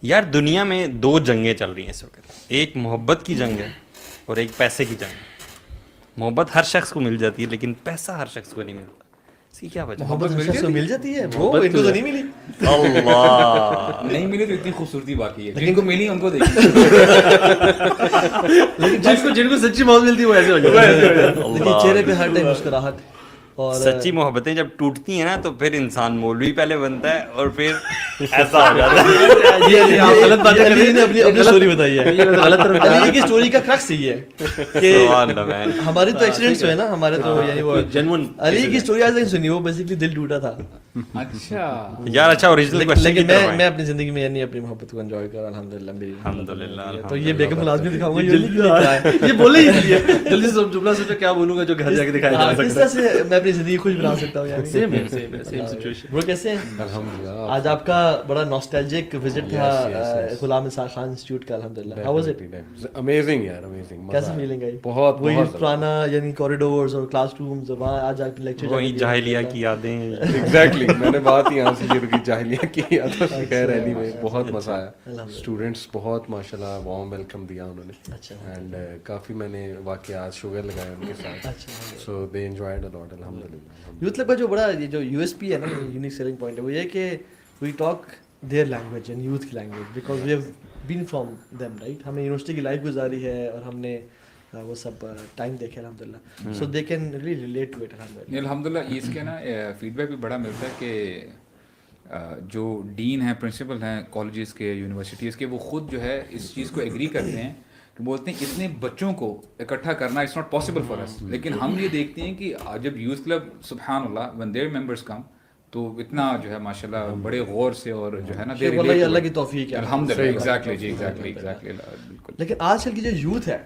یار دنیا میں دو جنگیں چل رہی ہیں اس وقت. ایک محبت کی جنگ ہے اور ایک پیسے کی جنگ ہے. محبت ہر شخص کو مل جاتی ہے لیکن پیسہ ہر شخص کو نہیں ملتا. اس کی کیا وجہ؟ محبت ہر شخص کو مل جاتی ہے, وہ ان کو تو نہیں ملی. اللہ نہیں ملی تو اتنی خوبصورتی باقی ہے, جن کو ملی ان کو دیکھیں. لیکن جن کو سچی محبت ملتی ہے وہ ایسے ہو جاتے ہیں, لیکن چہرے پہ ہر ٹائم مسکراہٹ. اور سچی محبتیں جب ٹوٹتی ہیں نا تو پھر انسان مولوی پہلے بنتا ہے اور پھر ایسا ہو جاتا ہے. یہ غلط باتیں کر رہی ہیں, اپنی اسٹوری بتائی ہے. غلط طرف علی کی اسٹوری کا کرکس یہی ہے کہ سبحان اللہ مین. ہماری تو ایکسیڈنٹس ہوئے نا ہمارے, تو یعنی وہ جنون علی کی اسٹوری آج تک سنی, وہ بیسیکلی دل ٹوٹا تھا. اچھا یار اچھا اوریجنل کوسچن لیکن میں اپنی زندگی میں یعنی اپنی محبت کو انجوائے کر الحمدللہ. میری الحمدللہ. تو یہ بیگم لازمی دکھاؤں گا, یہ بولے ہی لیے جلدی سے جملہ سوچو کیا بولوں گا جو گھر جا کے دکھایا جا اس سکتا طرح سے میں اپنی زندگی خوش بنا سکتا ہوں. یعنی سیم سچویشن. وہ کیسے ہیں الحمدللہ. آج آپ کا بڑا ناسٹیلجک وزٹ تھا غلام اسحاق خان انسٹیٹیوٹ کا, الحمدللہ. How was it? امیزنگ یار, امیزنگ. کیسی فیلنگ آئی؟ بہت وہی پرانا یعنی کوریڈورز اور کلاس رومز, وہاں آج آپ لیکچر وہی جاہلیہ کی یادیں. ایگزیکٹلی میں نے بات یہاں سے شروع کی جاہلیہ کی یاد. خیر اینی وے بہت مزہ آیا. اسٹوڈنٹس بہت ماشاء اللہ وارم ویلکم دیا انہوں نے, اینڈ کافی میں نے واقعات شوگر لگائے ان کے ساتھ, سو دے انجوائڈ اے لاٹ الحمدللہ. یوتھ کلب کا جو بڑا یہ جو یو ایس پی ہے نا, یونیک سیلنگ پوائنٹ ہے, وہ یہ کہ we talk their language and youth کی language, because we have been from them, right. ہم نے یونیورسٹی کی لائف گزاری ہے اور ہم نے وہ سب ٹائم دیکھے الحمدللہ, so they can really relate to it الحمدللہ. الحمدللہ اس کے نا فیڈ بیک بھی بڑا ملتا ہے کہ جو ڈین ہیں, پرنسپل ہیں کالجز کے, یونیورسٹیز کے, وہ خود جو ہے اس چیز کو ایگری کرتے ہیں کہ بولتے ہیں اتنے بچوں کو اکٹھا کرنا اٹس ناٹ پاسبل فار اس. لیکن ہم یہ دیکھتے ہیں کہ جب یوتھ کلب سبحان اللہ when their members come تو اتنا جو ہے ماشاء اللہ بڑے غور سے اور جو ہے نا اللہ کی توفیق ہے الحمدللہ. ایگزیکٹلی جی, ایگزیکٹلی بالکل. لیکن آج کل کی جو یوتھ ہے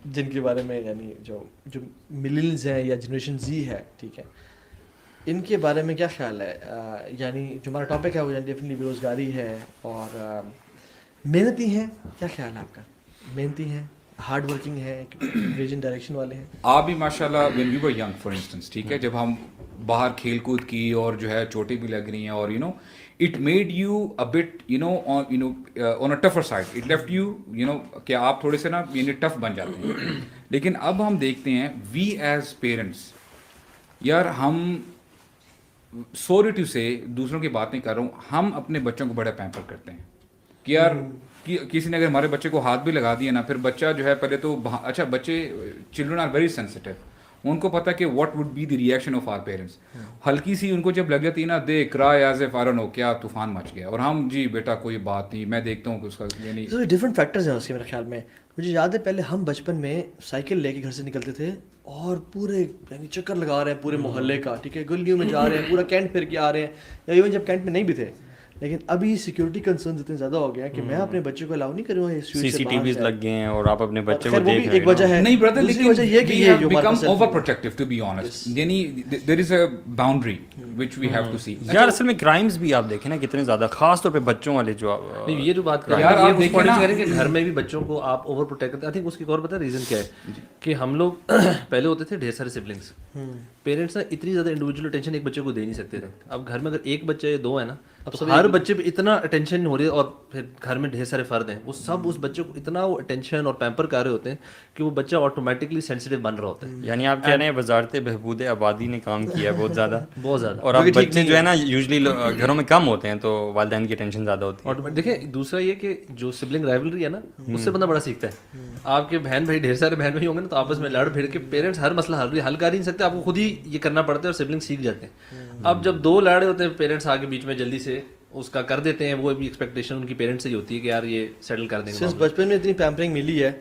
جن کے بارے میں یعنی جو ملینز ہیں یا جنریشن زی ہے, ٹھیک ہے, ان کے بارے میں کیا خیال ہے؟ یعنی جو ہمارا ٹاپک ہے وہ ڈیفینیٹلی بے روزگاری ہے اور محنتی ہیں. کیا خیال ہے آپ کا؟ محنتی ہیں, ہارڈ ورکنگ ہے, ویژن ڈائریکشن والے ہیں. آپ بھی ماشاء اللہ when we were young for instance, ٹھیک ہے, جب ہم باہر کھیل کود کی اور جو ہے چوٹیں بھی لگ رہی ہیں اور it made you a but on a tougher side, it left you کہ آپ تھوڑے سے نا ٹف بن جاتے ہیں. لیکن اب ہم دیکھتے ہیں وی ایز پیرنٹس, یار ہم سوری ٹو سے دوسروں کی بات نہیں کر رہا ہوں, ہم اپنے بچوں کو بڑا پیمپر کرتے ہیں کہ یار کسی نے اگر ہمارے بچے کو ہاتھ بھی لگا دیا نا, پھر بچہ جو ہے پہلے تو اچھا بچے چلڈرن آر ویری سینسٹیو, ان کو پتا کہ what would be the reaction of our parents. ہلکی سی ان کو جب لگ جاتی ہے نا, دے کرائے ایز اے فارن ہو, کیا طوفان مچ گیا, اور ہم جی بیٹا کوئی بات نہیں, میں دیکھتا ہوں کہ اس کا یعنی ڈفرنٹ فیکٹرز ہیں اس کے. میرے خیال میں مجھے یاد ہے پہلے ہم بچپن میں سائیکل لے کے گھر سے نکلتے تھے اور پورے یعنی چکر لگا رہے ہیں پورے محلے کا, ٹھیک ہے, گلیوں میں جا رہے ہیں, پورا کینٹ پھر کے آ رہے ہیں, یا ایون جب کینٹ میں نہیں بھی تھے. لیکن ابھی سیکورٹی کنسرنز اتنے زیادہ ہو گیا کہ میں اپنے بچے کو الاؤ نہیں کروں گا. سی سی ٹی ویز لگ گئے ہیں اور آپ اپنے بچے کو وہ بھی دیکھ ایک وجہ ہے. نہیں برادر, دوسری وجہ یہ کہ یہ جو become over protective to be honest, یعنی there is a boundary which we have to see. یار اصل میں کرائمز بھی آپ دیکھیں نا کتنے زیادہ, خاص طور پہ بچوں والے جو یہ جو بات کر رہے ہیں, یہ پوائنٹ کریں کہ گھر میں بھی بچوں کو آپ اوور پروٹیکٹ کرتے ہیں. آئی تھنک اس کی اور پتہ ریزن کیا ہے کہ ہم لوگ پہلے ہوتے تھے ڈھیر سارے سبلنگس, پیرنٹس نا اتنی زیادہ انڈیویجول اٹینشن ایک بچے کو دے نہیں سکتے تھے. اب گھر میں اگر ایک بچہ یا دو ہے نا, تو ہر بچے پہ اتنا اٹینشن ہو رہی ہے, اور پھر گھر میں ڈھیر سارے فرد ہیں, وہ سب اس بچے کو اتنا وہ اٹینشن اور پیمپر کر رہے ہوتے ہیں کہ وہ بچہ آٹومیٹکلی سینسیٹیو بن رہا ہوتا ہے. یعنی آپ کہہ رہے ہیں وزارت بہبود آبادی نے کام کیا ہے بہت زیادہ, بہت زیادہ. اور اب بچے جو ہے نا یوزلی گھروں میں کم ہوتے ہیں تو والدین کی ٹینشن زیادہ ہوتی ہے. اور دیکھیں دوسرا یہ کہ جو سبلنگ رائیولری ہے نا, اس سے بندہ بڑا سیکھتا ہے. آپ کے بہن بھائی ڈھیر سارے بہن بھائی ہوں گے نا, تو آپس میں لڑ بھیڑ کے پیرنٹس ہر مسئلہ حل کر ہی نہیں سکتے, آپ کو خود ہی یہ کرنا پڑتا ہے اور سبلنگ سیکھ جاتے ہیں. اب جب دو لڑے ہوتے ہیں پیرنٹس آگے بیچ میں جلدی سے اس کا کر دیتے ہیں, وہ بھی ایکسپیکٹیشن ان کی پیرنٹس سے ہی ہوتی ہے کہ یار یہ سیٹل کر دیں گے. سنس بچپن میں اتنی پیمپرنگ ملی ہے,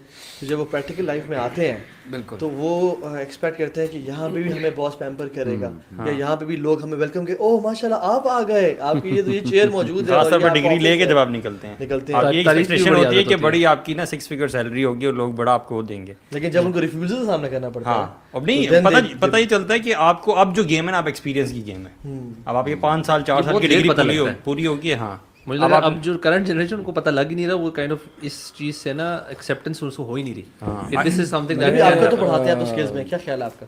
جب وہ پریکٹیکل لائف میں آتے ہیں بالکل, تو وہ ایکسپیکٹ کرتے ہیں کہ یہاں پہ بھی ہمیں باس پیمپر کرے گا, یا یہاں پہ بھی لوگ ہمیں ویلکم کہ اوہ ماشاءاللہ آپ آ گئے, آپ کی یہ چیئر موجود ہے. خاص طور پر ڈگری لے کے جب آپ نکلتے ہیں, آپ کی ایکسپیکٹیشن ہوتی ہے کہ بڑی آپ کی نا 6 فگر سیلری ہوگی اور لوگ بڑا آپ کو دیں گے, لیکن جب ان کو ریفیوزل کا سامنا کرنا پڑتا ہے, اب نہیں پتہ ہی چلتا ہے کہ آپ کو اب جو گیم ہے نا, آپ ایکسپیرینس کی گیم ہے. اب آپ یہ 5 سال 4 سال کی ڈگری پوری ہوگی. ہاں مجھے لگا اب جو کرنٹ جنریشن کو پتہ لگ ہی نہیں رہا, وہ کائنڈ آف اس چیز سے نا ایکسیپٹنس اس کو ہو ہی نہیں رہی. دس از سم تھنگ دیٹ آپ کو تو پڑھاتے ہیں تو اسکلز میں کیا خیال ہے آپ کا؟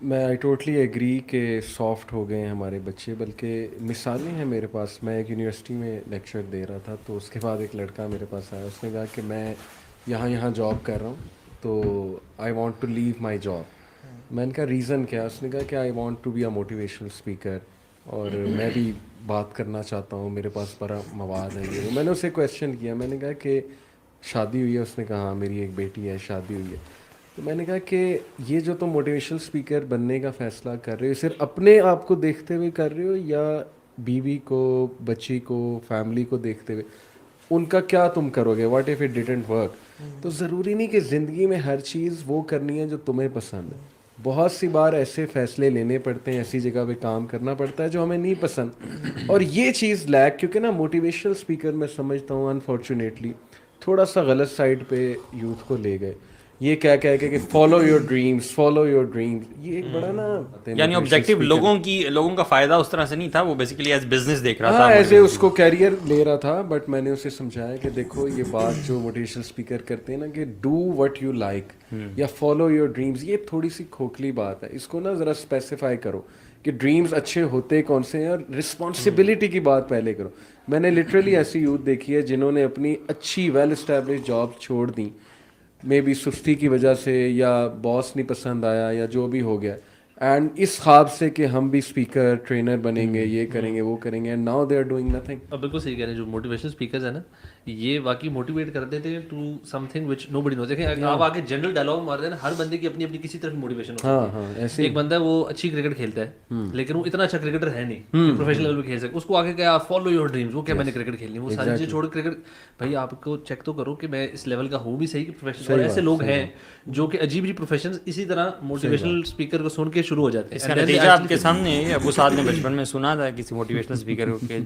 میں آئی ٹوٹلی ایگری کہ سافٹ ہو گئے ہیں ہمارے بچے, بلکہ مثالیں ہیں میرے پاس. میں ایک یونیورسٹی میں لیکچر دے رہا تھا, تو اس کے بعد ایک لڑکا میرے پاس آیا, اس نے کہا کہ میں یہاں جاب کر رہا ہوں, تو I want to leave my job. میں نے کہا ریزن کیا؟ اس نے کہا کہ I want to be a motivational speaker, اور میں بھی بات کرنا چاہتا ہوں, میرے پاس بڑا مواد ہے یہ. میں نے اسے کویشچن کیا, میں نے کہا کہ شادی ہوئی ہے؟ اس نے کہا ہاں میری ایک بیٹی ہے, شادی ہوئی ہے. تو میں نے کہا کہ یہ جو تم موٹیویشنل اسپیکر بننے کا فیصلہ کر رہے ہو, صرف اپنے آپ کو دیکھتے ہوئے کر رہے ہو, یا بیوی کو, بچی کو, فیملی کو دیکھتے ہوئے؟ ان کا کیا تم کرو گے؟ What if it didn't work? تو ضروری نہیں کہ زندگی میں ہر چیز وہ کرنی ہے جو تمہیں پسند ہے. بہت سی بار ایسے فیصلے لینے پڑتے ہیں, ایسی جگہ پہ کام کرنا پڑتا ہے جو ہمیں نہیں پسند. اور یہ چیز لیک, کیونکہ نا موٹیویشنل اسپیکر میں سمجھتا ہوں انفارچونیٹلی تھوڑا سا غلط سائڈ پہ یوتھ کو لے گئے. یہ کہہ کہ follow your dreams, follow your dreams, یہ ایک بڑا نا, یعنی آبجیکٹو لوگوں کا فائدہ اس طرح سے نہیں تھا, وہ بیسیکلی ایز بزنس دیکھ رہا تھا, ایز اے اس کو کیریئر لے رہا تھا. بٹ میں نے اسے سمجھایا کہ دیکھو یہ بات جو موٹیویشنل اسپیکر کرتے ہیں نا کہ ڈو وٹ یو لائک یا فالو یور ڈریمز, یہ تھوڑی سی کھوکھلی بات ہے. اس کو نا ذرا اسپیسیفائی کرو کہ ڈریمز اچھے ہوتے کون سے ہیں, اور رسپانسبلٹی کی بات پہلے کرو. میں نے لٹرلی ایسی یوتھ دیکھی ہے جنہوں نے اپنی اچھی ویل اسٹیبلش جاب چھوڑ دیں, مے بی سستی کی وجہ سے, یا باس نہیں پسند آیا, یا جو بھی ہو گیا, اینڈ اس خواب سے کہ ہم بھی اسپیکر ٹرینر بنیں گے, یہ کریں گے, وہ کریں گے, and now they are doing nothing. اب بالکل صحیح کہہ رہے ہیں. جو موٹیویشنل اسپیکرز ہیں نا, یہ واقعی موٹیویٹ کر دیتے ہیں ٹو سم تھنگ وچ نو بڈی نوز. دیکھیں آپ آگے جنرل ڈائلاگ مار رہے ہیں, ہر بندے کی اپنی اپنی کسی طرف موٹیویشن ہوتی ہے. ایک بندہ ہے وہ اچھی کرکٹ کھیلتا ہے, لیکن وہ اتنا اچھا کرکٹر ہے نہیں پروفیشنل لیول پہ کھیل سکے. اس کو آگے کیا فالو یور ڈریمز, وہ کیا میں نے کرکٹ کھیلنی ہے, وہ ساری چیزیں چھوڑ کرکٹ. بھائی آپ کو چیک تو کرو کہ میں اس لیول کا ہوں بھی صحیح کہ پروفیشنل. اور ایسے لوگ ہیں جو کہ عجیب عجیب پروفیشنز اسی طرح موٹیویشنل اسپیکر کو سن کے شروع ہو جاتے ہیں. اس کا نتیجہ آپ کے سامنے ہے. ابو سعد نے بچپن میں سنا تھا کسی موٹیویشنل اسپیکر کو کہ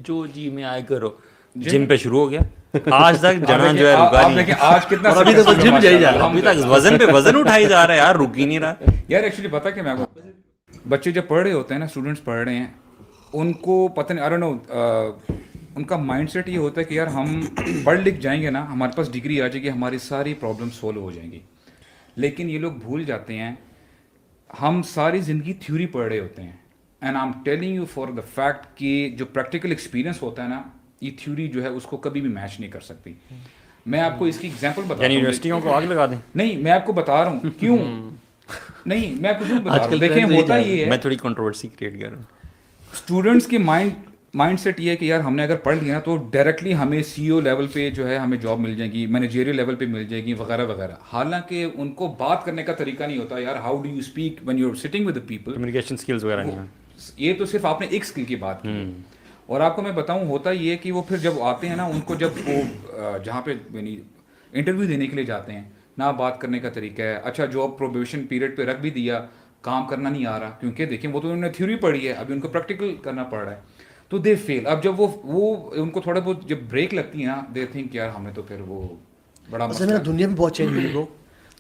جو جی میں آئے کرو, جم پہ شروع ہو گیا. آج تک جنا جو ہے رکا نہیں. آج کتنا ابھی تک جم جائی جا رہا ہے, ابھی تک وزن پہ وزن اٹھائی جا رہا ہے یار, رک ہی نہیں رہا. یار ایکچولی پتا کہ میں بچے جب پڑھ رہے ہوتے ہیں نا, اسٹوڈنٹس پڑھ رہے ہیں, ان کو پتہ نہیں, آئی ڈونٹ نو, ان کا مائنڈ سیٹ یہ ہوتا ہے کہ یار ہم پڑھ لکھ جائیں گے نا, ہمارے پاس ڈگری آ جائے گی, ہماری ساری پرابلم سولو ہو جائیں گی. لیکن یہ لوگ بھول جاتے ہیں ہم ساری زندگی تھیوری پڑھ رہے ہوتے ہیں. And I am telling you for the fact کہ جو پریکٹیکل ایکسپیرینس ہوتا ہے نا, یہ تھیوری جو ہے اس کو کبھی بھی میچ نہیں کر سکتی. میں آپ کو اس کی ایگزامپل بتا رہا ہوں. یونیورسٹیوں کو آگ لگا دیں. نہیں, میں آپ کو بتا رہا ہوں کیوں نہیں, میں آپ کو کیوں بتا رہا ہوں. دیکھیں ہوتا یہ ہے, میں تھوڑی کنٹروورسی کریٹ کر رہا ہوں. اسٹوڈنٹس کے مائنڈ سیٹ یہ ہے کہ یار ہم نے اگر پڑھ لیا نا تو ڈائریکٹلی ہمیں سی او لیول پہ جو ہے ہمیں جاب مل جائے گی, مینیجریل لیول پہ مل جائے گی, وغیرہ وغیرہ. حالانکہ ان کو بات کرنے کا طریقہ نہیں ہوتا یار, how do you speak when you are sitting with the people. Communication skills وغیرہ نہیں. یہ تو صرف آپ نے ایک اسکل کی بات کی. اور آپ کو میں بتاؤں ہوتا یہ کہ وہ پھر جب آتے ہیں نا, ان کو جب وہ جہاں پہ یعنی انٹرویو دینے کے لیے جاتے ہیں, نہ بات کرنے کا طریقہ ہے. اچھا جاب پروبیشن پیریڈ پہ رکھ بھی دیا, کام کرنا نہیں آ رہا, کیونکہ دیکھیں وہ تو انہوں نے تھیوری پڑھی ہے, ابھی ان کو پریکٹیکل کرنا پڑ رہا ہے, تو دے فیل. اب جب وہ ان کو تھوڑا بہت جب بریک لگتی ہے نا, دے تھنک یار ہم نے تو پھر وہ بڑا مسئلہ ہے. دنیا بھی بہت چینج ہوئی برو.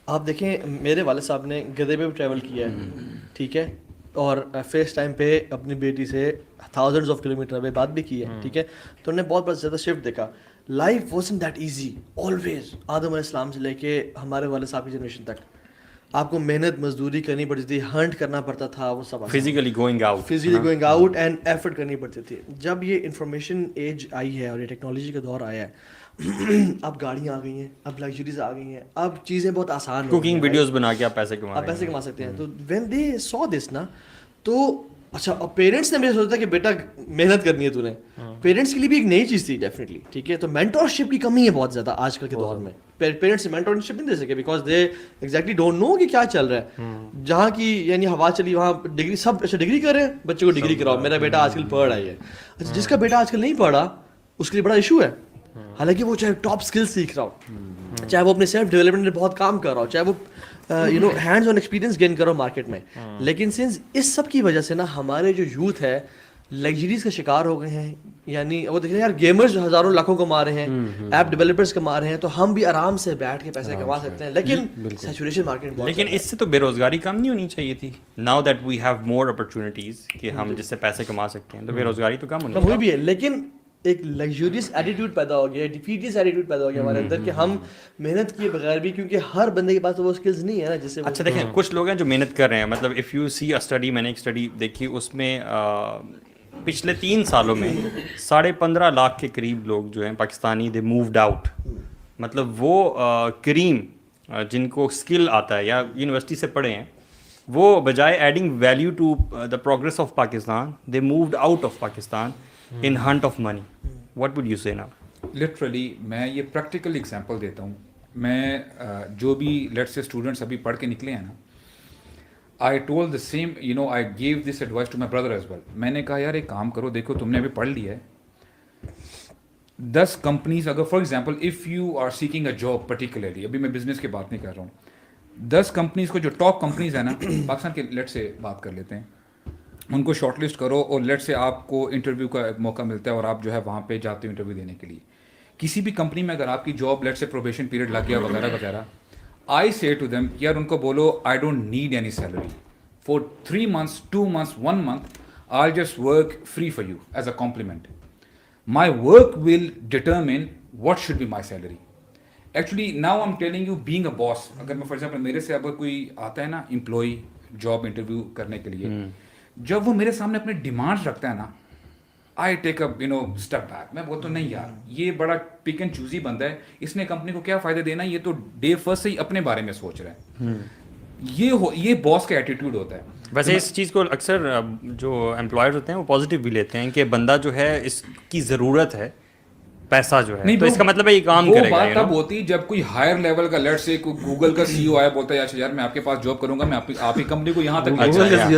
آپ دیکھیں میرے والد صاحب نے گدھے پہ بھی ٹریول کیا ہے, ٹھیک ہے, اور فیس ٹائم پہ اپنی بیٹی سے تھاؤزنڈز آف کلو میٹر پہ بات بھی کی ہے, ٹھیک ہے. تو انہوں نے بہت زیادہ شفٹ دیکھا. Life wasn't that easy always. آدم علیہ السلام سے لے کے ہمارے والد صاحب کی جنریشن تک آپ کو محنت مزدوری کرنی پڑتی تھی, ہنٹ کرنا پڑتا تھا, وہ سب physically going out and effort کرنی پڑتی تھی. جب یہ انفارمیشن ایج آئی ہے اور یہ ٹیکنالوجی کا دور آیا ہے, اب گاڑیاں آ گئی ہیں, اب لگژریز آ گئی ہیں, اب چیزیں بہت آسان, کوکنگ ویڈیوز بنا کے آپ پیسے کما سکتے ہیں. تو وین دے سو دس نا, تو اچھا اور پیرنٹس نے مجھے سوچا کہ بیٹا محنت کرنی ہے تو نے, پیرنٹس کے لیے بھی ایک نئی چیز تھی ڈیفینیٹلی, ٹھیک ہے. تو مینٹورشپ کی کمی ہے بہت زیادہ آج کل کے دور میں. پیرنٹس سے مینٹورشپ نہیں دے سکے because they exactly don't know کہ کیا چل رہا ہے. جہاں کی یعنی ہوا چلی وہاں ڈگری, سب اچھا ڈگری کر رہے ہیں, بچے کو ڈگری کراؤ, میرا بیٹا آج کل پڑھ رہا ہے. اچھا جس کا بیٹا آج کل نہیں پڑھا اس کے لیے بڑا ایشو ہے, حالانکہ وہ چاہے ٹاپ اسکل سیکھ رہا ہو, چاہے وہ اپنے سیلف ڈیولپمنٹ میں بہت کام کر رہا ہو, چاہے وہ you know hands on experience gain کرو مارکیٹ میں. لیکن سنس اس سب کی وجہ سے نا ہمارے جو یوتھ ہے لگژریز کا شکار ہو گئے ہیں. یعنی وہ دیکھ رہے ہیں یار گیمرز ہزاروں لاکھوں کما رہے ہیں, ایپ ڈیولپرز کما رہے ہیں, تو ہم بھی آرام سے بیٹھ کے پیسے کما سکتے ہیں. لیکن سیچوریشن مارکیٹ, لیکن اس سے تو بے روزگاری کم نہیں ہونی چاہیے تھی. Now that we have more opportunities کہ ہم جس سے پیسے کما سکتے ہیں, تو بے روزگاری تو کم ہونی ہوئی بھی ہے. لیکن ایک لگژریس ایٹیٹیوڈ پیدا ہو گیا, ڈیفیٹس ایٹیٹیوڈ پیدا ہو گیا ہمارے اندر کہ ہم محنت کیے بغیر بھی, کیونکہ ہر بندے کے پاس تو وہ اسکلز نہیں ہے نا جس سے. اچھا دیکھیں کچھ لوگ ہیں جو محنت کر رہے ہیں, مطلب if you see a study, میں نے ایک اسٹڈی دیکھی, اس میں پچھلے 3 سالوں میں 15.5 لاکھ کے قریب لوگ جو ہیں پاکستانی دے مووڈ آؤٹ. مطلب وہ کریم جن کو اسکل آتا ہے یا یونیورسٹی سے پڑھے ہیں, وہ بجائے adding value to the progress of Pakistan, they moved out of Pakistan in hunt of money. What would you say now? Literally میں یہ پریکٹیکل ایگزامپل دیتا ہوں. میں جو بھی لیٹس سے اسٹوڈنٹس ابھی پڑھ کے نکلے ہیں نا, I told the same, you know I gave this advice to my brother as well. میں نے کہا یار ایک کام کرو, دیکھو تم نے ابھی پڑھ لیا ہے, 10 کمپنیز اگر for example if you are seeking a job particularly, ابھی میں بزنس کی بات نہیں کر رہا ہوں, 10 کمپنیز کو جو ٹاپ کمپنیز ہیں نا پاکستان کے, لیٹ سے بات کر لیتے ہیں, ان کو شارٹ لسٹ کرو اور لیٹ سے آپ کو انٹرویو کا موقع ملتا ہے اور آپ جو ہے وہاں پہ جاتے ہو انٹرویو دینے کے لیے. کسی بھی کمپنی میں اگر آپ کی جاب لیٹ سے پروبیشن پیریڈ لگ گیا وغیرہ وغیرہ, آئی سے ٹو دیم یار ان کو بولو I don't need any salary for 3 months 2 months 1 month, I'll just work free for you as a compliment. My work will determine what should be my salary. Actually now I'm telling you, being a boss, اگر میں for example میرے سے اگر کوئی آتا ہے نا employee job interview کرنے کے لیے, جب وہ میرے سامنے اپنے ڈیمانڈس رکھتا ہے نا, I take up you know step back. میں بولتا ہوں نہیں یار یہ بڑا پک اینڈ چوزی بندہ ہے, اس نے کمپنی کو کیا فائدہ دینا, یہ تو ڈے فرسٹ سے ہی اپنے بارے میں سوچ رہا ہے. یہ باس کا ایٹیٹیوڈ ہوتا ہے. ویسے اس چیز کو اکثر جو امپلائرز ہوتے ہیں وہ پازیٹیو بھی لیتے ہیں کہ بندہ جو ہے اس کی ضرورت ہے پیسہ جو ہے, تو اس کا مطلب ہے یہ کام کرے گا. وہ بات تب ہوتی جب کوئی ہائر لیول کا لیٹ سے گوگل کا سی او آیا بولتا ہے اچھا یار میں آپ کے پاس جاب کروں گا, میں آپ کی کمپنی کو یہاں تک,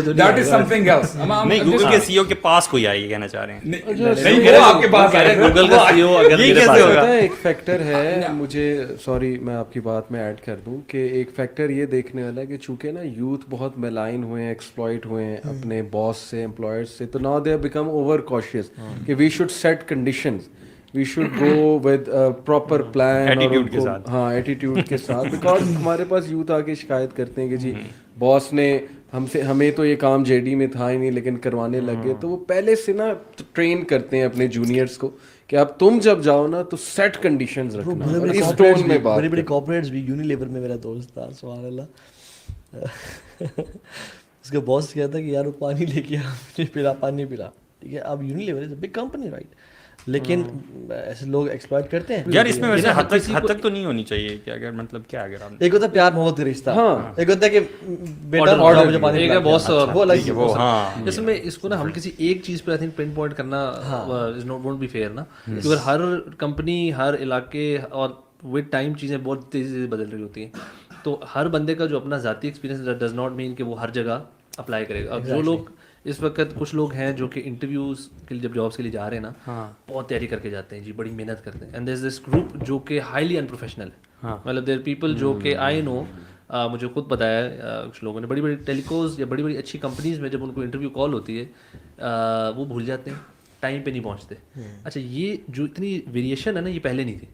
that is something else. نہیں, گوگل کے سی او کے پاس کوئی آئی کہنا چاہ رہے ہیں, نہیں وہ آپ کے پاس آئے گوگل کا سی او اگر میرے پاس ہوتا ہے. ایک فیکٹر ہے مجھے, سوری میں آپ کی بات میں ایڈ کر دوں کہ ایک فیکٹر یہ دیکھنے والا ہے کہ چونکہ نا یوتھ بہت ملائن ہوئے ہیں, ایکسپلائٹ ہوئے ہیں اپنے باس سے, امپلائرز سے, تو now they have become over conscious کہ we should set conditions, we should go with proper plan, attitude کے ساتھ. ہاں ایٹیٹیوڈ کے ساتھ. بیکاز ہمارے پاس یوتھ آ کے شکایت کرتے ہیں کہ جی باس نے ہمیں تو یہ کام جے ڈی میں تھا ہی نہیں لیکن کروانے لگ گئے. تو وہ پہلے سے نا ٹرین کرتے ہیں اپنے جونیئرس کو کہ اب تم جب جاؤ نا تو سیٹ کنڈیشنز رکھنا. بڑی بڑی کارپوریٹس بھی, یونیلیور میں میرا دوست تھا سبحان اللہ, اس کا باس کہتا تھا کہ یار وہ پانی لے کے پلا, پانی پلا, ٹھیک ہے. اب Unilever is a big company right, لیکن ایسے لوگ ایکسپلائٹ کرتے ہیں. یار اس میں ویسے حد تک تو نہیں ہونی چاہیے کہ اگر مطلب کیا, اگر آپ ایک ہوتا ہے پیار محبت کا رشتہ, ایک ہوتا ہے کہ بیٹا مجھے پانی ایک ہے باس, وہ الگ ہے. وہ ہاں جیسے میں اس کو نا ہم کسی ایک چیز پہ آئی تھنک پن پوائنٹ کرنا is not won't be fair نا, کیونکہ ہر کمپنی ہر علاقے اور ود ٹائم چیزیں بہت تیزی سے بدل رہی ہوتی ہیں, تو ہر بندے کا جو اپنا ذاتی ایکسپیرینس ڈز ناٹ مین کہ وہ ہر جگہ اپلائی کرے گا. اب جو لوگ اس وقت کچھ لوگ ہیں جو کہ انٹرویوز کے لیے جب جابس کے لیے جا رہے ہیں نا, بہت تیاری کر کے جاتے ہیں جی, بڑی محنت کرتے ہیں. And there is this group جو کہ ہائیلی ان پروفیشنل ہے, مطلب دیر پیپل جو کہ آئی نو, مجھے خود پتا ہے کچھ لوگوں نے بڑی بڑی ٹیلیکوز یا بڑی بڑی اچھی کمپنیز میں جب ان کو انٹرویو کال ہوتی ہے وہ بھول جاتے ہیں, ٹائم پہ نہیں پہنچتے. اچھا یہ جو اتنی ویریشن ہے نا یہ پہلے نہیں تھی.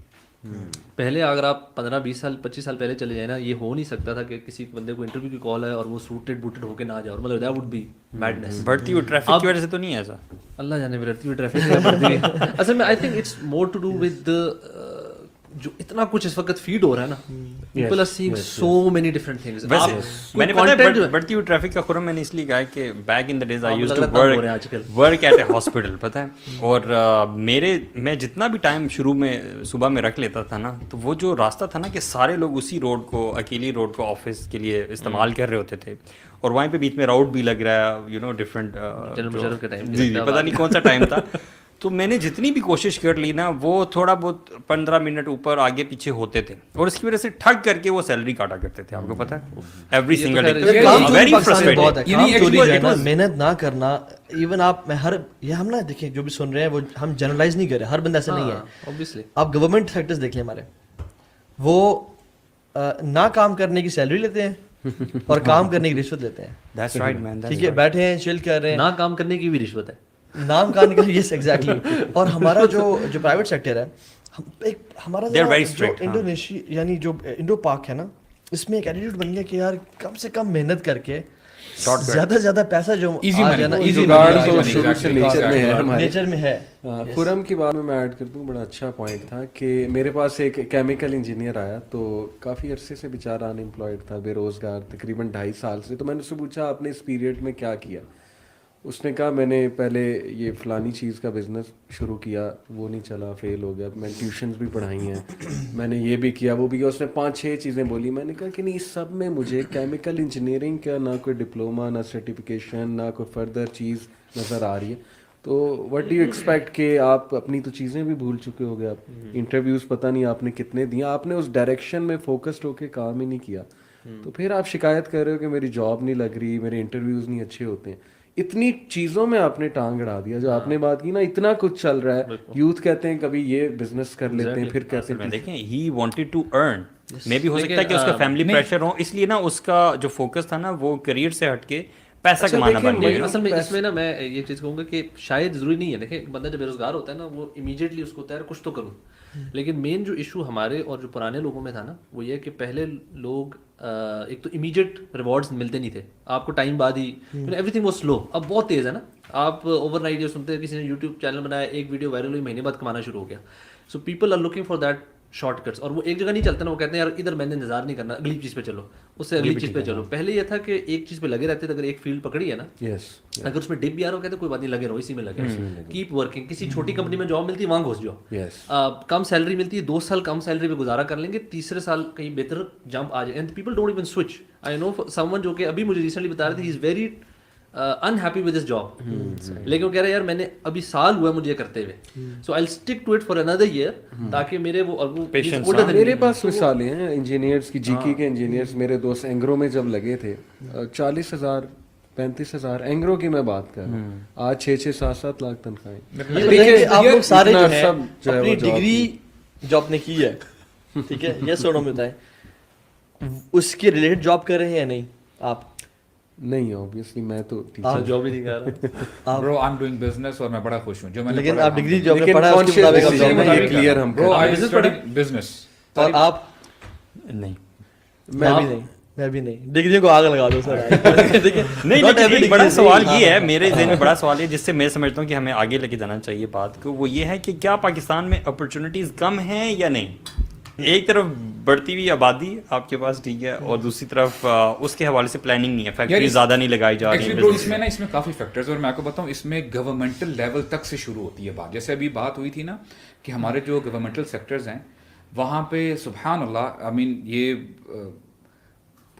پہلے اگر آپ 15-20 سال 25 سال پہلے چلے جائیں نا, یہ ہو نہیں سکتا تھا کہ کسی بندے کو انٹرویو کی کال ہے اور وہ سوٹڈ بوٹڈ ہو کے نہ جائے, مطلب دیٹ وڈ بی میڈنس. بڑھتی ہوئی ٹریفک کی وجہ سے تو نہیں ہے ایسا, اللہ جانے بڑھتی ہوئی ٹریفک. اصل میں I think it's more to do with جو اتنا کچھ اس وقت فیڈ ہو رہا ہے نا, people are seeing so many different things. میں نے پتا بڑھتی ہوئی ٹریفک کا خرم میں نے اس لیے کہا کہ back in the days I used to work at a hospital, پتہ ہے. اور میں جتنا بھی ٹائم شروع میں صبح میں رکھ لیتا تھا نا, تو وہ جو راستہ تھا نا کہ سارے لوگ اسی روڈ کو, اکیلی روڈ کو آفس کے لیے استعمال کر رہے ہوتے تھے, اور وہیں پہ بیچ میں راؤٹ بھی لگ رہا ہے, یو نو ڈفرینٹ, جی پتہ نہیں کون سا ٹائم تھا. تو میں نے جتنی بھی کوشش کر لی نا, وہ تھوڑا بہت 15 منٹ اوپر آگے پیچھے ہوتے تھے, اور اس کی وجہ سے ٹھگ کر کے وہ سیلری کاٹا کرتے تھے. آپ کو پتا ہے ایوری سنگل ڈے محنت نہ کرنا. ایون آپ میں یہ ہم نا دیکھیں جو بھی سن رہے ہیں وہ ہم جنرلائز نہیں کر رہے, ہر بندہ ایسا نہیں ہے obviously. آپ گورنمنٹ سیکٹرز دیکھ لیں ہمارے, وہ نہ کام کرنے کی سیلری لیتے ہیں اور کام کرنے کی رشوت لیتے ہیں. ٹھیک ہے, بیٹھے ہیں چل کر رہے ہیں, نہ کام کرنے کی بھی رشوت ہے, نام کہاں نکل. Yes exactly. اور ہمارا جو پرائیویٹ سیکٹر ہے, ہمارا جو انڈونیشیا یعنی جو انڈو پاک ہے نا, اس میں ایک ایٹیٹیوڈ بن گیا کہ یار کم سے کم محنت کر کے زیادہ سے زیادہ پیسہ جو Easy آ money. جانا Easy easy money. money. تو Exactly. شروع سے نیچر میں ہے ہمارے. نیچر میں ہے. خرم کی بات میں ایڈ کر دوں, بڑا اچھا پوائنٹ تھا کہ میرے پاس ایک کیمیکل انجینئر آیا تو کافی عرصے سے بیچارہ ان امپلائڈ تھا, بے روزگار, تقریباً 2.5 سال سے. تو میں نے اس سے پوچھا آپ نے اس پیریڈ میں کیا کیا. اس نے کہا میں نے پہلے یہ فلانی چیز کا بزنس شروع کیا, وہ نہیں چلا, فیل ہو گیا. میں ٹیوشنز بھی پڑھائی ہیں, میں نے یہ بھی کیا, وہ بھی کیا. اس نے 5-6 چیزیں بولی. میں نے کہا کہ نہیں, اس سب میں مجھے کیمیکل انجینئرنگ کا نہ کوئی ڈپلوما, نہ سرٹیفکیشن, نہ کوئی فردر چیز نظر آ رہی ہے. تو وٹ ڈو یو ایکسپیکٹ کہ آپ اپنی تو چیزیں بھی بھول چکے ہو گے. آپ انٹرویوز پتہ نہیں آپ نے کتنے دیے, آپ نے اس ڈائریکشن میں فوکسڈ ہو کے کام ہی نہیں کیا. تو پھر آپ شکایت کر رہے ہو کہ میری جاب نہیں لگ رہی, میرے انٹرویوز نہیں اچھے ہوتے ہیں. اتنی چیزوں میں آپ نے ٹانگ اڑا دیا. جو آپ نے بات کی نا, اتنا کچھ چل رہا ہے. یوتھ کہتے ہیں کبھی یہ بزنس کر لیتے ہیں, پھر کہتے ہیں دیکھیں he wanted to earn, maybe ہو سکتا ہے کہ اس کا فیملی پریشر ہو, اس لیے نا اس کا جو فوکس تھا نا وہ کریئر سے ہٹ کے پیسہ کمانا بن گیا. اصل میں اس میں نا میں یہ چیز کہوں گا کہ شاید ضروری نہیں ہے. دیکھیں بندہ جب بے روزگار ہوتا ہے نا, وہ امیجیٹلی اس کو ہوتا ہے کچھ تو کروں. لیکن مین جو ایشو ہمارے اور جو پرانے لوگوں میں تھا نا, وہ یہ کہ پہلے لوگ ایک تو امیجیٹ ریوارڈز ملتے نہیں تھے آپ کو, ٹائم بعد ہی ایوری تھنگ واز سلو. اب بہت تیز ہے نا, آپ اوور نائٹ یہ سنتے ہیں کسی نے یوٹیوب چینل بنایا, ایک ویڈیو وائرل ہوئی, مہینے بعد کمانا شروع ہو گیا. So people are looking for that shortcuts. اور وہ ایک جگہ نہیں چلتے نا, وہ کہتے ہیں یار ادھر میں نے انتظار نہیں کرنا, اگلی چیز پہ چلو, اس سے اگلی چیز پہ چلو. پہلے یہ تھا کہ ایک چیز پہ لگے رہتے تھے. اگر ایک فیلڈ پکڑی ہے نا, اگر اس میں ڈپ بھی آ رہا ہو, کہتے کوئی بات نہیں, لگے رہو اسی میں لگے رہو, کیپ ورکنگ. کسی چھوٹی کمپنی میں جاب ملتی ہے وہاں گھس جاؤ, کم سیلری ملتی ہے, 2 سال کم سیلری پہ گزارا کر لیں گے, تیسرے سال کہیں بہتر جمپ آ جائے. And people don't even switch. I know someone جو کہ ابھی مجھے ریسنٹلی بتا رہے تھے, he is very unhappy with his job, لیکن وہ کہہ رہے ہیں یار میں نے ابھی سال ہوا ہے مجھے یہ کرتے ہوئے, so I'll stick to it for another year تاکہ میرے وہ میرے پاس مثالیں ہیں انجینئرس کی, جی کی کے انجینئرس. میرے دوست اینگرو میں جب لگے تھے 40,000 35,000 اینگرو کی میں بات کر رہا ہوں, آج 6-7 لاکھ تنخواہیں. آپ لوگ سارے جو ہیں اپنی ڈگری جو آپ نے کی ہے, ٹھیک ہے, یہ سوڑوں میں بتائیں اس کے ریلیٹڈ جاب کر رہے ہیں یا نہیں آپ؟ نہیں, obviously میں تو جاب ہی نہیں کر رہا. Bro, I'm doing business اور میں بڑا خوش ہوں. جو میں نے لیکن آپ ڈگری جو آپ نے پڑھا ہے اس کے مطابق آپ جاب یہ کلیئر ہم Bro, I studied business. اور آپ؟ نہیں, میں بھی نہیں. ڈگریوں کو آگ لگا دو سر. نہیں, بڑا سوال یہ ہے میرے ذہن میں, بڑا سوال ہے جس سے میں سمجھتا ہوں کہ ہمیں آگے لے کے جانا چاہیے بات کو, وہ یہ ہے کہ کیا پاکستان میں اپرچونیٹیز کم ہیں یا نہیں. ایک طرف بڑھتی ہوئی آبادی آپ کے پاس, ٹھیک ہے, اور دوسری طرف اس کے حوالے سے پلاننگ نہیں ہے, فیکٹری زیادہ نہیں لگائی جا رہی ہیں. اس میں کافی فیکٹرز, اور میں آپ کو بتاؤں اس میں گورنمنٹل لیول تک سے شروع ہوتی ہے بات. جیسے ابھی بات ہوئی تھی نا کہ ہمارے جو گورنمنٹل سیکٹرز ہیں وہاں پہ سبحان اللہ, آئی مین یہ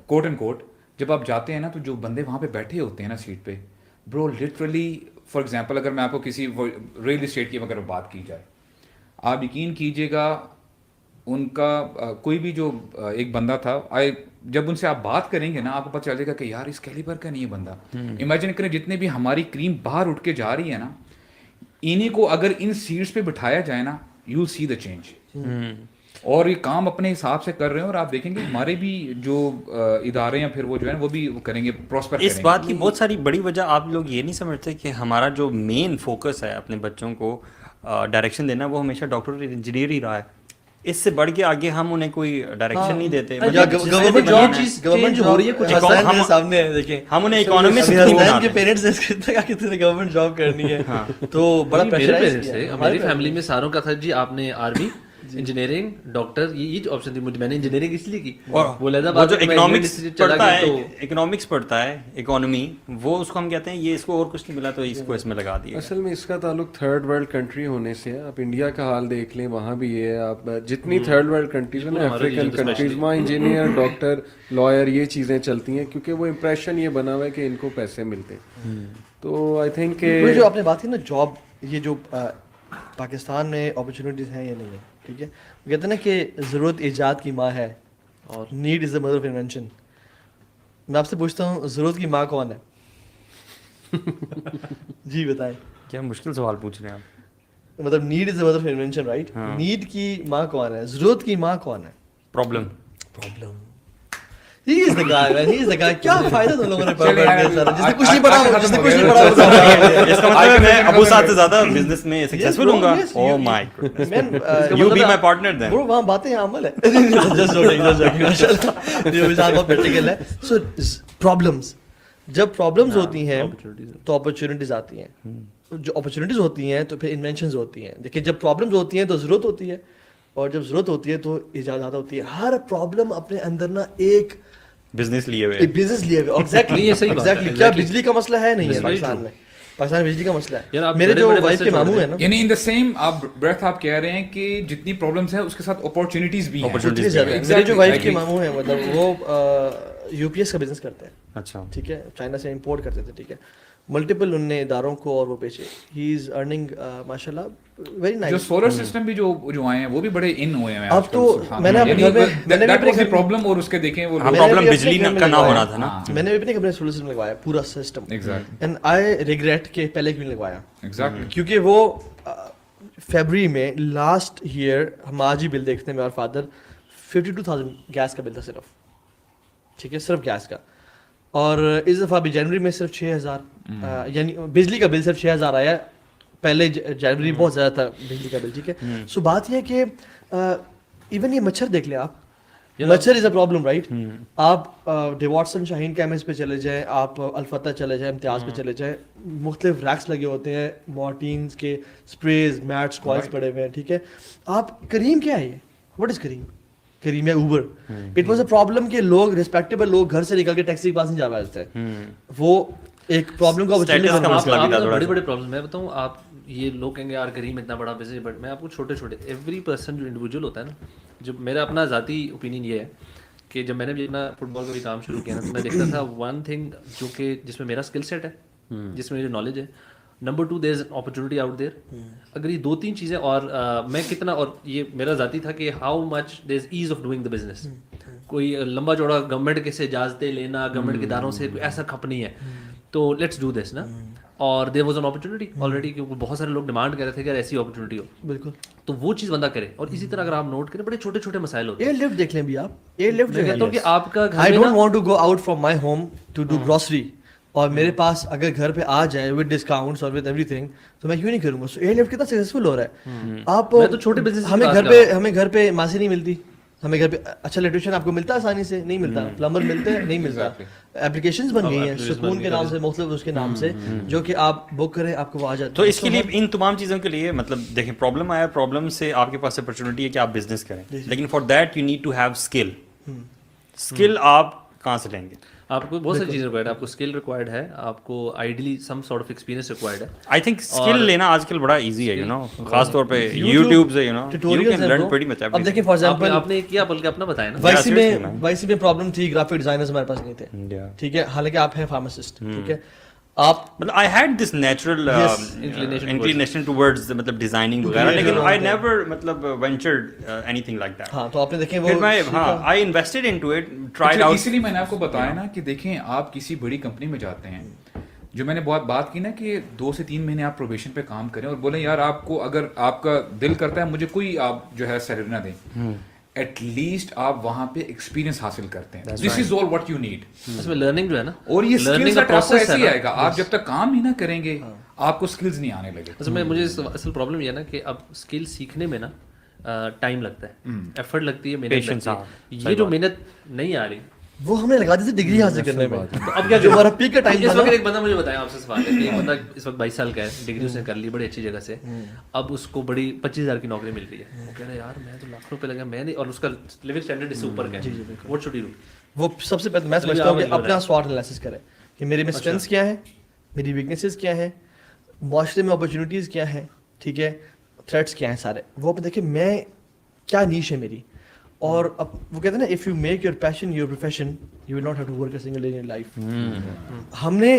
کوٹ اینڈ کوٹ جب آپ جاتے ہیں نا تو جو بندے وہاں پہ بیٹھے ہوتے ہیں نا سیٹ پہ, برو لٹرلی فار ایگزامپل اگر میں آپ کو کسی ریئل اسٹیٹ کی اگر بات کی جائے, آپ یقین کیجیے گا ان کا کوئی بھی جو ایک بندہ تھا, جب ان سے آپ بات کریں گے نا آپ کو پتہ چل جائے گا کہ یار اس کیلیبر کا نہیں ہے بندہ. امیجن کریں جتنے بھی ہماری کریم باہر اٹھ کے جا رہی ہے نا, انہیں کو اگر ان سیٹس پہ بٹھایا جائے نا, you will C the change. اور یہ کام اپنے حساب سے کر رہے ہیں, اور آپ دیکھیں گے ہمارے بھی جو ادارے ہیں پھر وہ جو ہے وہ بھی کریں گے, پراسپر کریں گے. اس بات کی بہت ساری بڑی وجہ آپ لوگ یہ نہیں سمجھتے کہ ہمارا جو مین فوکس ہے اپنے بچوں کو ڈائریکشن دینا, وہ ہمیشہ ڈاکٹر اور انجینئر ہی رہا ہے. اس سے بڑھ کے آگے ہم انہیں کوئی ڈائریکشن نہیں دیتے. گورنمنٹ جاب ہو رہی ہے, کچھ مسائل میرے سامنے ہیں, دیکھیں ہم انہیں اکانومسٹ کے پیرنٹس نے کتنے گورنمنٹ جاب کرنی ہے, تو بڑا پریشر ہے. ہماری فیملی میں ساروں کا تھا جی آپ نے آرمی, انجینئرنگ, ڈاکٹر, یہ آپشن تھی. میں نے انجینئرنگ اس لیے کی, وہ جو اکنامکس پڑھتا ہے, اکانومی, وہ اس کو ہم کہتے ہیں یہ اس کو اور کچھ نہیں ملا تو اس کو اس میں لگا دیا. اصل میں اس کا تعلق تھرڈ ورلڈ کنٹری ہونے سے ہے. آپ انڈیا کا حال دیکھ لیں, وہاں بھی یہ ہے. آپ جتنی تھرڈ ورلڈ کنٹریز ہیں, افریقن کنٹریز, وہاں انجینئر, ڈاکٹر, لائر, یہ چیزیں چلتی ہیں کیونکہ وہ امپریشن یہ بنا ہوا ہے کہ ان کو پیسے ملتے ہیں. تو آئی تھنک کہ جو آپ نے بات کی نا جاب, یہ جو پاکستان میں اپرچونیٹیز ہیں یا نہیں ہے, ٹھیک ہے, وہ کہتے ہیں نا کہ ضرورت ایجاد کی ماں ہے اور need is the mother of invention. میں آپ سے پوچھتا ہوں ضرورت کی ماں کون ہے؟ جی بتائیں. کیا مشکل سوال پوچھ رہے ہیں آپ. مطلب need is the mother of invention, right. Need کی ماں کون ہے, ضرورت کی ماں کون ہے؟ Problem. He is the guy, man. He is the guy. کیا فائدہ تم لوگوں نے پڑھ کر سارا, جس نے کچھ نہیں پڑھا, جس نے کچھ نہیں پڑھا. اس کا مطلب ہے میں ابو صاحب سے زیادہ بزنس میں سکسیسفل ہوں گا. Oh my goodness. You be my partner then. Bro, وہاں باتیں عمل ہے. Just joking, ماشاءاللہ. یہ بھی بہت پریکٹیکل ہے. So problems. جب پرابلمز ہوتی ہیں تو اپرچونیٹیز آتی ہیں, جو اپرچونیٹیز ہوتی ہیں تو پھر انوینشنز ہوتی ہیں. دیکھیں جب پرابلمز ہوتی ہیں تو ضرورت ہوتی ہے, اور جب ضرورت ہوتی ہے تو ایجادات ہوتی ہے. ہر پرابلم اپنے اندر نا ایک بزنس لیے ہوئے ایگزیکٹلی کیا بجلی کا مسئلہ ہے نہیں ہے پاکستان میں, پاکستان میں بجلی کا مسئلہ ہے. میرے جو وائف کے ماموں ہیں نا, یعنی ان دا سیم آپ بریتھ آپ کہہ رہے ہیں کہ جتنی پرابلمس ہیں اس کے ساتھ اپارچونیٹیز بھی ہیں. میرے جو وائف کے ماموں ہیں مطلب وہ یو پی ایس کا بزنس کرتے ہیں. اچھا ٹھیک ہے, چائنا سے امپورٹ کرتے تھے. ٹھیک ہے, ملٹیپل ان نے اداروں کو اور وہ بیچے. ہی از ارننگ ماشاء اللہ ویری نائس. جو سولر سسٹم بھی جو آئے ہیں وہ بھی بڑے ان ہوئے ہیں اب تو میں نے اپنے پرابلم اور اس کے دیکھیں وہ پرابلم بجلی کا نہ ہونا تھا نا. میں نے بھی اپنے کمرے سولر سسٹم لگوایا پورا سسٹم, اینڈ آئی ریگریٹ کہ پہلے کیوں لگوایا. کیونکہ وہ فیبری میں لاسٹ ایئر ہم آج ہی بل دیکھتے ہیں, میرا فادر 52,000 گیس کا بل تھا صرف. ٹھیک ہے, صرف گیس کا. اور اس دفعہ بھی جنوری میں صرف 6,000, یعنی بجلی کا بل صرف 6,000 آیا. پہلے جنوری بہت زیادہ تھا بجلی کا بل. ٹھیک ہے, سو بات یہ ہے کہ ایون یہ مچھر دیکھ لیں آپ, مچھر از اے پرابلم رائٹ. آپ ڈیواٹسن شاہین کیمس پہ چلے جائیں, آپ الفتح چلے جائیں, امتیاز پہ چلے جائیں, مختلف ریکس لگے ہوتے ہیں, مارٹینز کے اسپریز, میٹس, کوائلس پڑے ہوئے ہیں. ٹھیک ہے, آپ کریم کیا ہے یہ, واٹ از کریم؟ کریم ہے Uber. It was a problem کہ لوگ ریسپیکٹیبل لوگ گھر سے نکل کے ٹیکسی کے پاس نہیں جا پاتے تھے. وہ ایک پرابلم کا بڑے بڑے پرابلم. میں بتاؤں آپ, یہ لوگ کہیں گے یار کریم اتنا بڑا بزنس, بٹ میں آپ کو چھوٹے چھوٹے ایوری پرسن جو انڈیویجول ہوتا ہے نا, جب میرا اپنا ذاتی اوپینین یہ ہے کہ جب میں نے بھی اپنا فٹ بال کا بھی کام شروع کیا نا, تو میں دیکھتا تھا ون تھنگ جو کہ جس میں میرا اسکل سیٹ ہے, جس میں میری نالج ہے. Number 2 there is opportunity out there. اگر یہ 2-3 چیزیں, اور میں کتنا, اور یہ میرا ذاتی تھا کہ how much there is as of doing the business. کوئی لمبا چوڑا گورنمنٹ کے سے اجازتیں لینا, گورنمنٹ کے اداروں سے, کوئی ایسا کھپ نہیں ہے. تو لیٹس ڈو دس نا. اور there was an opportunity already, کیونکہ بہت سارے لوگ ڈیمانڈ کر رہے تھے کہ ایسی اپرچونیٹی ہو. بالکل, تو وہ چیز بندہ کرے. اور اسی طرح اگر آپ نوٹ کریں, بڑے چھوٹے چھوٹے مسائل ہوتے ہیں. ایئر لفٹ دیکھ لیں بھی آپ, ایئر لفٹ میں کہتا ہوں کہ آپ کا گھر, I don't want to go out from my home to do grocery, اور میرے پاس اگر گھر پہ آ جائے ود ڈسکاؤنٹس اور ود ایوری تھنگ, تو میں کیوں نہیں کروں گا. سو ایئر لفٹ کتنا سکسیزفل ہو رہا ہے. آپ تو چھوٹے بزنس, ہمیں گھر پہ ماسی نہیں ملتی, ہمیں گھر پہ اچھا الیکٹریشین آپ کو ملتا ہے آسانی سے, نہیں ملتا. پلمبر ملتے ہیں, نہیں ملتا. اپلیکیشنز بن گئی ہیں سکون کے نام سے, مختلف اس کے نام سے, جو کہ آپ بک کریں آپ کو وہ آ جاتا ہے. تو اس کے لیے ان تمام چیزوں کے لیے مطلب دیکھیں, پرابلم آیا, پرابلم سے آپ کے پاس اپرچونیٹی ہے کہ آپ بزنس کریں, لیکن for that you need to have skill. Skill آپ کہاں سے لیں گے؟ آپ کو بہت ساری چیزیں ریکوائرڈ ہے. آپ کو اسکل ریکوائرڈ ہے, آپ کو ideally some sort of experience required ہے. آئی تھنک اسکل لینا آج کل بڑا ایزی ہے, یو نو, خاص طور پہ یوٹیوب سے, you know, you can learn pretty much. اب دیکھیں فار ایگزامپل آپ نے کیا, بلکہ اپنا بتایا نا, وائی سی میں پرابلم تھی, گرافک ڈیزائنرز ہمارے پاس نہیں تھے. ٹھیک ہے, حالانکہ آپ ہیں فارماسسٹ. ٹھیک ہے, آپ مطلب I had this natural inclination towards مطلب ڈیزائننگ وغیرہ, لیکن آئی نیور مطلب وینچرڈ اینی تھنگ لائک دیٹ. ہاں, تو آپ نے دیکھیں وہ, I invested into it, tried out. اسی لیے میں نے آپ کو بتایا نا کہ دیکھیں آپ کسی بڑی کمپنی میں جاتے ہیں, جو میں نے بہت بات کی نا کہ 2 سے 3 مہینے آپ پروبیشن پہ کام کریں اور بولیں یار آپ کو اگر آپ کا دل کرتا ہے مجھے کوئی آپ جو ہے سیلری نہ دیں, ایٹ لیسٹ آپ وہاں پہ ایکسپیرینس حاصل کرتے ہیں. دس از آل واٹ یو نیڈ. اس میں لرننگ جو ہے نا, اور یہ اسکلز کا پروسیس ایسے ہی آئے گا, آپ جب تک کام ہی نہ کریں گے آپ کو اسکلز نہیں آنے لگے. اصل میں مجھے اصل پرابلم یہ ہے نا کہ اب اسکل سیکھنے میں نا ٹائم لگتا ہے, ایفرٹ لگتی ہے, محنت لگتی ہے. یہ جو محنت نہیں آ رہی وہ ہم نے لگا دی تھی ڈگری حاصل کرنے میں. اب کیا جو ہمارا پیک کا ٹائم اس وقت ایک بندہ مجھے بتایا آپ سے سوال ہے کہ ایک بندہ اس وقت 22 سال کا ہے, ڈگری اس نے کر لی بڑی اچھی جگہ سے, اب اس کو بڑی 25,000 کی نوکری مل رہی ہے. وہ کہہ رہا ہے یار میں تو لاکھ روپے لگا, میں نہیں, اور اس کا لیونگ اسٹینڈرڈ اس سے اوپر کا ہے. What should he do? وہ سب سے پہلے میں سمجھتا ہوں کہ اپنا سوٹ انالیسس کریں کہ میرے میں اسٹرینتھس کیا ہیں, میری ویکنیسز کیا ہیں, معاشرے میں اپرچونیٹیز کیا ہیں, ٹھیک ہے, تھریٹس کیا ہیں سارے. وہ اپنے دیکھیں میں کیا نیش ہے میری, اور اب وہ کہتے ہیں نا if you make your passion your profession you will not have to work a single day in life. ہم نے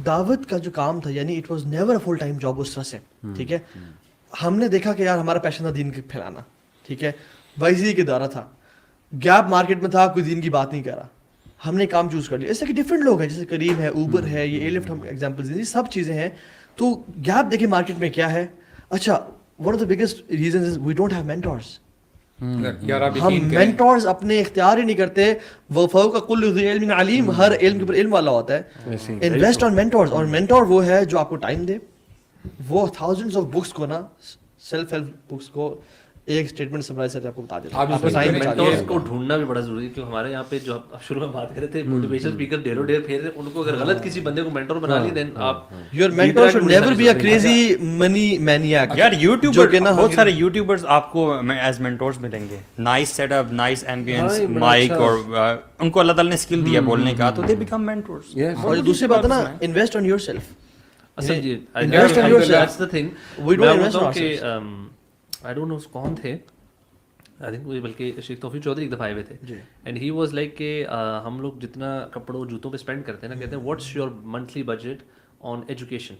دعوت کا جو کام تھا, یعنی it was never a full time job اس طرح سے. ٹھیک ہے, ہم نے دیکھا کہ یار ہمارا پیشن تھا دین کو پھیلانا. ٹھیک ہے, وائزی کے دورہ تھا, گیپ مارکیٹ میں تھا, کوئی دین کی بات نہیں کر رہا, ہم نے کام چوز کر لیا. ایسے کہ ڈفرینٹ لوگ ہیں, جیسے کریم ہے, اوبر ہے, یہ ایئر لفٹ, ہم ایگزامپلز دیں, سب چیزیں ہیں. تو گیپ دیکھیں مارکیٹ میں کیا ہے. اچھا, one of the biggest reasons is we don't have mentors. ہم مینٹورز اپنے اختیار ہی نہیں کرتے. وہ فوق کل ذی علم علیم, ہر علم کے اوپر علم والا ہوتا ہے. انویسٹ آن مینٹورز, اور مینٹور وہ ہے جو آپ کو ٹائم دے, وہ تھاؤزنڈس آف بکس کو نا, سیلف ہیلپ بکس کو ایک اسٹیٹمنٹ سمرائز کر کے آپ کو بتا دیتا آپ ہوں. اس میں مینٹورز کو ڈھونڈنا بھی بڑا ضروری ہے, کیونکہ ہمارے یہاں پہ جو اب شروع میں بات کر رہے تھے موٹیویشن اسپیکر ڈھیروں ڈھیر پھیر رہے ہیں, ان کو اگر غلط کسی بندے کو مینٹور بنا لی دین آپ Your mentor should never be a crazy money maniac. یار یوٹیوبر بہت سارے یوٹیوبرز آپ کو ایز مینٹورز ملیں گے, nice setup, nice ambience, mic, اور ان کو اللہ تعالیٰ نے اسکل دیا بولنے کا, تو دے بیکم مینٹورز. اور دوسری بات ہے نا, انویسٹ آن یور سیلف. اصل جی Invest on yourself. that's the thing. We don't میں invest on بولتا ہوں کہ I don't know کون تھے, آئی تھنک وہ بلکہ شیخ توفیق چودھری ایک دفعہ آئے ہوئے تھے, اینڈ ہی واز لائک کہ ہم لوگ جتنا کپڑوں جوتوں پہ اسپینڈ کرتے ہیں نا, کہتے ہیں what's your monthly budget on education,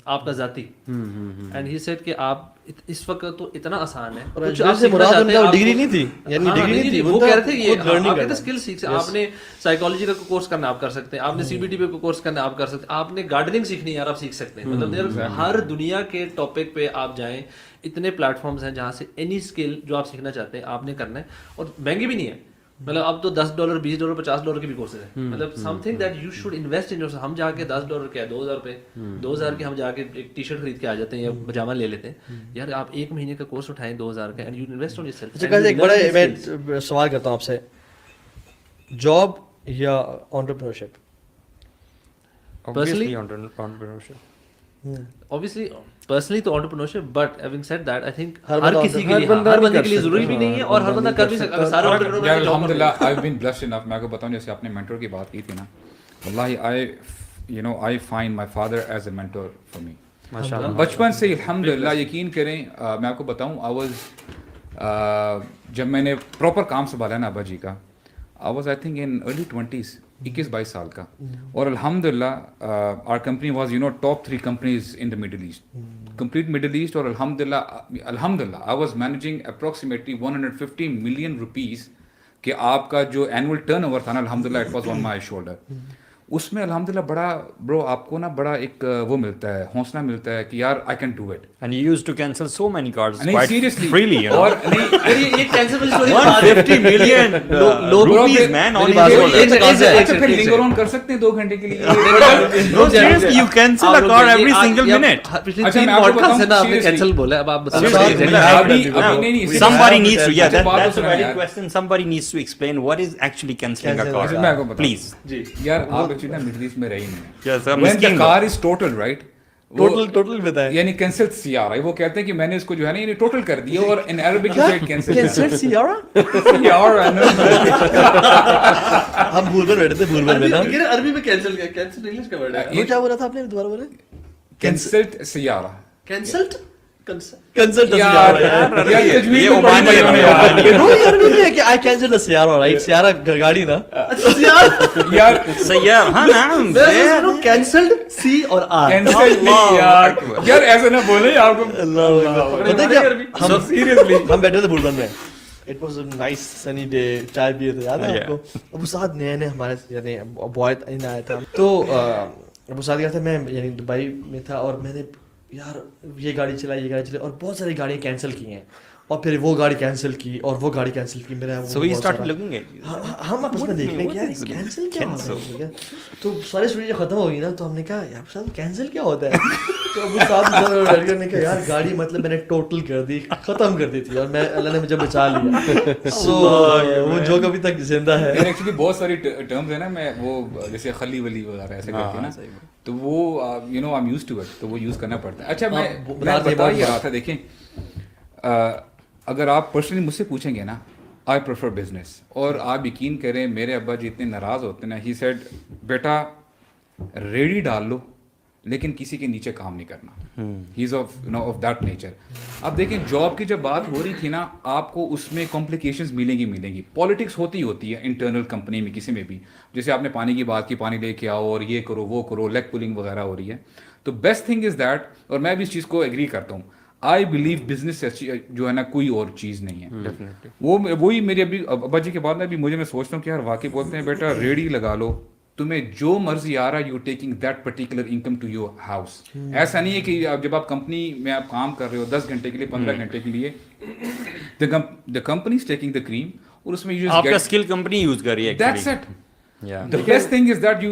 آپ کا ذاتی, اینڈ ہی سیڈ کہ آپ اس وقت تو اتنا آسان ہے, کچھ آپ سیکھنا چاہتے ہیں, ڈگری نہیں تھی, یعنی ڈگری نہیں تھی, وہ کہہ رہے تھے یہ آپ کہتے اسکل سیکھ, آپ نے سائیکالوجی کا کورس کرنا آپ کر سکتے ہیں, آپ نے سی بی ٹی پہ کورس کرنا آپ کر سکتے ہیں, آپ نے گارڈننگ سیکھنی ہے یار آپ سیکھ سکتے ہیں. مطلب ہر دنیا کے ٹاپک پہ آپ جائیں, اتنے پلیٹ فارمز ہیں جہاں سے اینی اسکل جو آپ سیکھنا چاہتے ہیں آپ نے کرنا ہے, اور مہنگی بھی نہیں ہے. مطلب اب تو $10 $20 $50 کے بھی کورسز ہیں, مطلب some thing that you should invest in your. ہم جا کے $10 کیا $2000 2000 کے ہم جا کے ایک ٹی شرٹ خرید کے آ جاتے ہیں یا پجامہ لے لیتے ہیں. یار آپ ایک مہینے کا کورس اٹھائیں 2000 کا, and you invest on your self. ایک بڑا میں سوال کرتا ہوں آپ سے, جاب یا entrepreneurship? Obviously entrepreneurship. Obviously personally تو entrepreneurship, but having said that I think ہر ہر کسی کے لیے, ہر بندے کے لیے ضروری بھی نہیں ہے, اور ہر بندہ کر بھی سکتا ہے. سارے entrepreneur یار الحمدللہ I've been blessed enough. میں آپ کو بتاؤں جیسے آپ نے مینٹور کی بات کی تھی نا, واللہ I find my father as a mentor for me. بچپن سے الحمدللہ یقین کریں, میں آپ کو بتاؤں I was جب میں نے پراپر کام سنبھالا نا ابا جی کا, I was I think in early 20s, 21-22 سال کا, اور الحمدللہ our company was top 3 companies in the Middle East, complete Middle East, اور الحمدللہ I was managing approximately 150 million rupees کہ آپ کا جو annual turnover تھا نا, الحمدللہ it was on my shoulder. اس میں الحمدللہ بڑا برو آپ کو نا بڑا ایک وہ ملتا ہے, حوصلہ ملتا ہے کہ یار I can do it. And you used to cancel so many cards نہیں quite seriously, freely, you know. اور نہیں یہ cancel والی story 150 million rupees, man, on his shoulder. اچھا پھر linger on کر سکتے ہیں 2 گھنٹے کے لیے. No, seriously, you cancel a card every single minute. پچھلی 3 podcast ہے نا آپ نے cancel بولا, اب آپ Somebody needs to, yeah, that's a valid question. Somebody needs to explain what is actually cancelling a card. Please. یار آپ ایکچولی نا مڈل ایسٹ میں رہی نہیں. Yes, I'm when the asking. car is total, right? Total بتائیں. یعنی cancel سیارہ, وہ کہتے ہیں کہ میں نے اس کو جو ہے نا یہ ٹوٹل کر دیا, اور ان عربک یو سے کینسل سیارہ. ہم بھول بیٹھے تھے, بھول بیٹھے نا. عربی میں cancel کیا, cancel انگلش کا ورڈ ہے. وہ کیا بولا تھا آپ نے, دوبارہ بولے. کینسلڈ سیارہ. Cancelled کنسلٹ یار تجوید میں پڑھنا ہے. نو یار نہیں ہے کہ I cancelled a سیارہ, رائٹ, سیارہ گاڑی نا. یار سیار, ہاں نعم. cancelled C اور R. کینسل نہیں یار, یار ایسا نہ بولے آپ کو. پتہ کیا, ہم سیریسلی ہم بیٹھے تھے بھولبن میں, it was a nice Sunni day, چائے پیے تھے, یاد ہے آپ کو. ابو سعد نئے نئے ہمارے یعنی بوائے آیا تھا, تو ابو سعد گیا تھا, میں یعنی دبئی میں تھا, اور میں نے یار یہ گاڑی چلائی اور بہت ساری گاڑیاں کینسل کی ہیں, اور پھر وہ گاڑی کینسل کی اور وہ گاڑی کینسل کی. میرا ہم آپس میں دیکھ رہے ہیں کہ کینسل کیا ہوتا ہے, تو ساری اسٹوری جب ختم ہو گئی نا, تو ہم نے کہا یار صاحب کینسل کیا ہوتا ہے. تو ابو صاحب نے کہا یار گاڑی مطلب میں نے ٹوٹل کر دی, ختم کر دی تھی, اور میں اللہ نے مجھے بچا لیا. سو وہ جو کبھی تک زندہ ہے. ایکچولی بہت ساری ٹرمز ہیں نا, میں وہ جیسے خلی ولی وغیرہ ایسے کرتے ہیں نا, تو وہ you know I am used to it, تو وہ یوز کرنا پڑتا ہے. اچھا میں بتا یہ رہا تھا, دیکھیں اگر آپ پرسنلی مجھ سے پوچھیں گے نا, آئی پریفر بزنس. اور آپ یقین کریں میرے ابا جی اتنے ناراض ہوتے ہیں نا, ہی سیڈ بیٹا ریڑھی ڈال لو لیکن کسی کے نیچے کام نہیں کرنا. ہی از آف دیٹ نیچر. اب دیکھیں جاب کی جب بات ہو رہی تھی نا, آپ کو اس میں کمپلیکیشنز ملیں گی. پالیٹکس ہوتی ہے انٹرنل کمپنی میں کسی میں بھی, جیسے آپ نے پانی کی بات کی, پانی لے کے آؤ اور یہ کرو وہ کرو, لیگ پولنگ وغیرہ ہو رہی ہے. تو بیسٹ تھنگ از دیٹ, اور میں بھی اس چیز کو ایگری کرتا ہوں, آئی بلیو بزنس جو ہے نا کوئی اور چیز نہیں ہے. وہی میرے ابھی ابا جی کے بعد میں بھی میں سوچتا ہوں کہ یار واقعی بولتے ہیں بیٹا ریڑھی لگا لو, تمہیں جو مرضی آ رہا ہے, you taking that particular income to your house. ایسا نہیں ہے کہ جب آپ کمپنی میں آپ کام کر رہے ہو 10 گھنٹے کے لیے 15 گھنٹے کے لیے, the company is taking the کریم, اور اس میں آپ کا اسکل کمپنی یوز کر رہی ہے. That's it. Yeah. The best thing is that you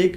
1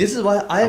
this is why I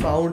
found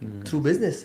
through business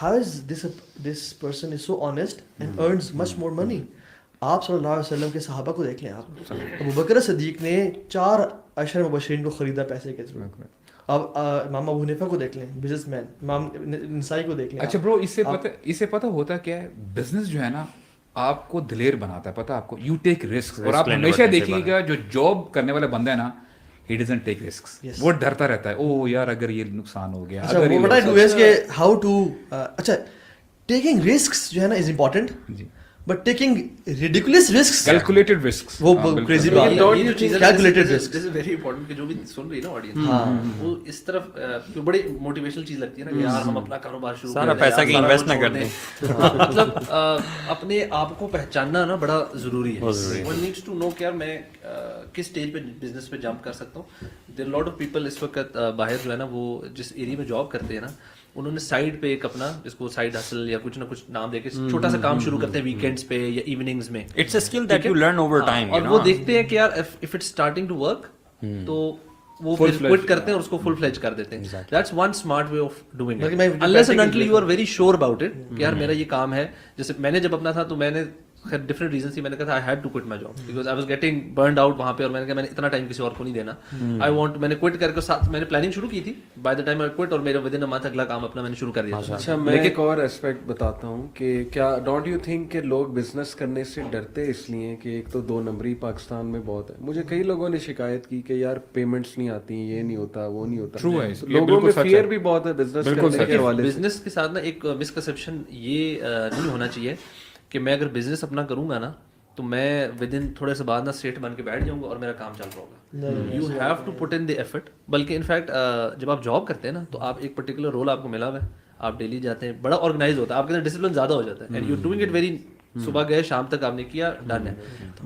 how is this person is so honest and earns much more money. آپ صلی اللہ علیہ وسلم کے صحابہ کو دیکھ لیں. آپ ابو بکر صدیق نے 4 عشر مبشرین کو خریدا پیسے کے تھرو. اب امام ابو حنیفہ کو دیکھ لیں, بزنس مین, امام نسائی کو دیکھ لیں. اچھا برو, اس سے پتہ ہوتا کیا ہے, بزنس جو ہے نا آپ کو دلیر بناتا ہے, پتہ آپ کو, یو ٹیک رسک. اور آپ ہمیشہ دیکھیے گا جو جاب کرنے والا بندہ ہے نا, he doesn't take risks. وہ ڈرتا رہتا ہے, او یار اگر یہ نقصان ہو گیا. اچھا وہ بڑا ڈو کہ ہاؤ ٹو, اچھا ٹیکنگ رسکس جو ہے نا is important, but taking ridiculous risks, calculated risks, وہ crazy بات ہے. calculated risks this is very important کہ جو بھی سن رہی ہے نا آڈینس, وہ اس طرف بڑی موٹیویشنل چیز لگتی ہے نا کہ یار ہم اپنا کاروبار شروع سارا پیسہ کہ انویسٹ نہ کر دیں. مطلب اپنے آپ کو پہچاننا نا بڑا ضروری ہے. one needs to know کہ یار میں کس اسٹیج پہ بزنس پہ جمپ کر سکتا ہوں. there are lot of people اس وقت باہر جو ہے نا, وہ جس ایریا میں جاب کرتے ہیں نا, انہوں نے سائڈ پہ ایک اپنا جس کو سائڈ ہسل یا کچھ نہ کچھ نام دے کے چھوٹا سا کام شروع کرتے ہیں ویکینڈز پہ یا ایوننگز میں. It's a skill that you learn over time, اور وہ دیکھتے ہیں کہ یار if it's starting to work تو وہ پھر کوئٹ کرتے ہیں اور اس کو فل فلیج کر دیتے ہیں. That's one smart way of doing it, unless and until you are very sure about it کہ یار میرا یہ کام ہے. جیسے میں نے جب اپنا تھا تو میں نے خیر ڈفرنٹ ریزن تھی, میں نے کہا تھا I had to quit my job because I was getting burned out وہاں پہ, اور میں نے کہا میں نے اتنا ٹائم کسی اور کو نہیں دینا. آئی وانٹ, میں نے کوئٹ کر کے ساتھ میں نے پلاننگ شروع کی تھی, by the time I quit اور میرا ود ان اے منتھ اگلا کام اپنا میں نے شروع کر دیا. اچھا میں ایک اور اسپیکٹ بتاتا ہوں کہ کیا ڈونٹ یو تھنک کہ لوگ بزنس کرنے سے ڈرتے اس لیے کہ ایک تو 2 نمبری پاکستان میں بہت ہے. مجھے کئی لوگوں نے شکایت کی کہ یار پیمنٹس نہیں آتی, یہ نہیں ہوتا, وہ نہیں ہوتا. لوگوں میں فیئر بھی بہت ہے بزنس کرنے کے حوالے سے. بزنس کے ساتھ نا ایک مسکنسیپشن یہ نہیں ہونا چاہیے کہ میں اگر بزنس اپنا کروں گا نا تو میں ود ان تھوڑے سے بعد نا اسٹیٹ بن کے بیٹھ جاؤں گا اور میرا کام چل رہا ہوگا. You have to put in the effort. بلکہ انفیکٹ جب آپ جاب کرتے ہیں نا تو آپ ایک پرٹیکولر رول آپ کو ملا ہوا ہے, آپ ڈیلی جاتے ہیں, بڑا آرگنائز ہوتا ہے, آپ کے اندر ڈسپلن زیادہ ہو جاتا ہے, and you doing it very, صبح گئے شام تک آپ نے کیا, ڈن ہے.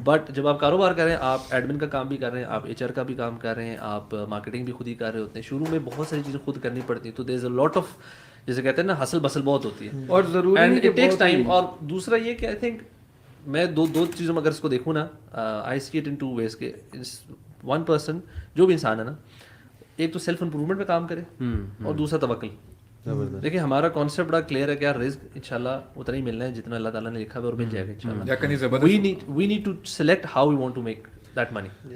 بٹ جب آپ کاروبار کر رہے ہیں, آپ ایڈمن کا کام بھی کر رہے ہیں, آپ ایچ آر کا بھی کام کر رہے ہیں, آپ مارکیٹنگ بھی خود ہی کر رہے ہوتے ہیں, شروع میں بہت ساری چیزیں خود کرنی پڑتی ہیں, تو دیر از اے لاٹ آف, جیسے کہتے ہیں نا, ہسل بسل بہت ہوتی ہے اور ضروری اینڈ اٹ ٹیکس ٹائم. اور دوسرا یہ کہ آئی تھنک میں دو چیزوں میں اگر اس کو دیکھوں نا, آئی سی اٹ ان 2 ways کہ ون پرسن جو بھی انسان ہے نا, ایک تو سیلف امپروومنٹ پہ کام کرے اور دوسرا توکل. دیکھیے ہمارا کانسیپٹ بڑا کلیئر ہے کہ یار رزق انشاءاللہ اتنا ہی ملنا ہے جتنا اللہ تعالیٰ نے لکھا ہے, اور مل جائے گا انشاءاللہ. We need to select how we want to make that money.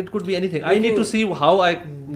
It could be anything. I need to see how I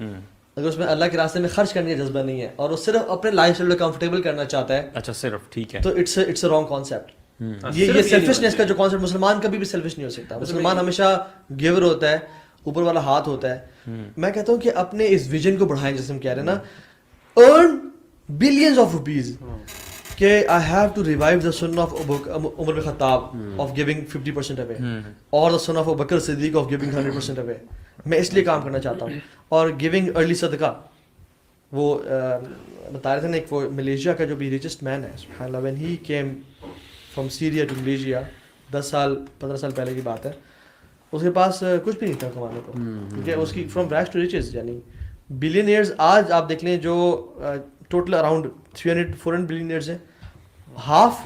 اگر اس میں اللہ کے راستے میں خرچ کرنے کا جذبہ نہیں ہے اور وہ صرف اپنے لائف اسٹائل کو کمفرٹیبل کرنا چاہتا ہے, اچھا صرف ٹھیک ہے, تو اٹس اے رانگ کانسیپٹ. یہ سیلفشنس کا جو کانسیپٹ, مسلمان کبھی بھی سیلفش نہیں ہو سکتا. مسلمان ہمیشہ گیور ہوتا ہے, اوپر والا ہاتھ ہوتا ہے. میں کہتا ہوں کہ اپنے اس ویژن کو بڑھائیں, جیسے ہم کہہ رہے ہیں نا, ارن بلینز آف روپیز, کہ I have to revive the son of Umar bin Khattab of giving 50% away, اور the son of Bakr Siddiq of giving 100% away. میں اس لیے کام کرنا چاہتا ہوں. اور گیونگ ارلی صدقہ, وہ بتا رہے تھے نا, ایک وہ ملیشیا کا جو بھی ریچسٹ مین ہے, سبحان اللہ, when he came from Syria to Malaysia, 15 سال پہلے کی بات ہے, اس کے پاس کچھ بھی نہیں تھا کمانے کو, کیونکہ اس کی فرام ریگس ٹو ریچز, یعنی بلینئرز آج آپ دیکھ لیں جو ٹوٹل اراؤنڈ 300-400 بلینئرز ہیں, ہاف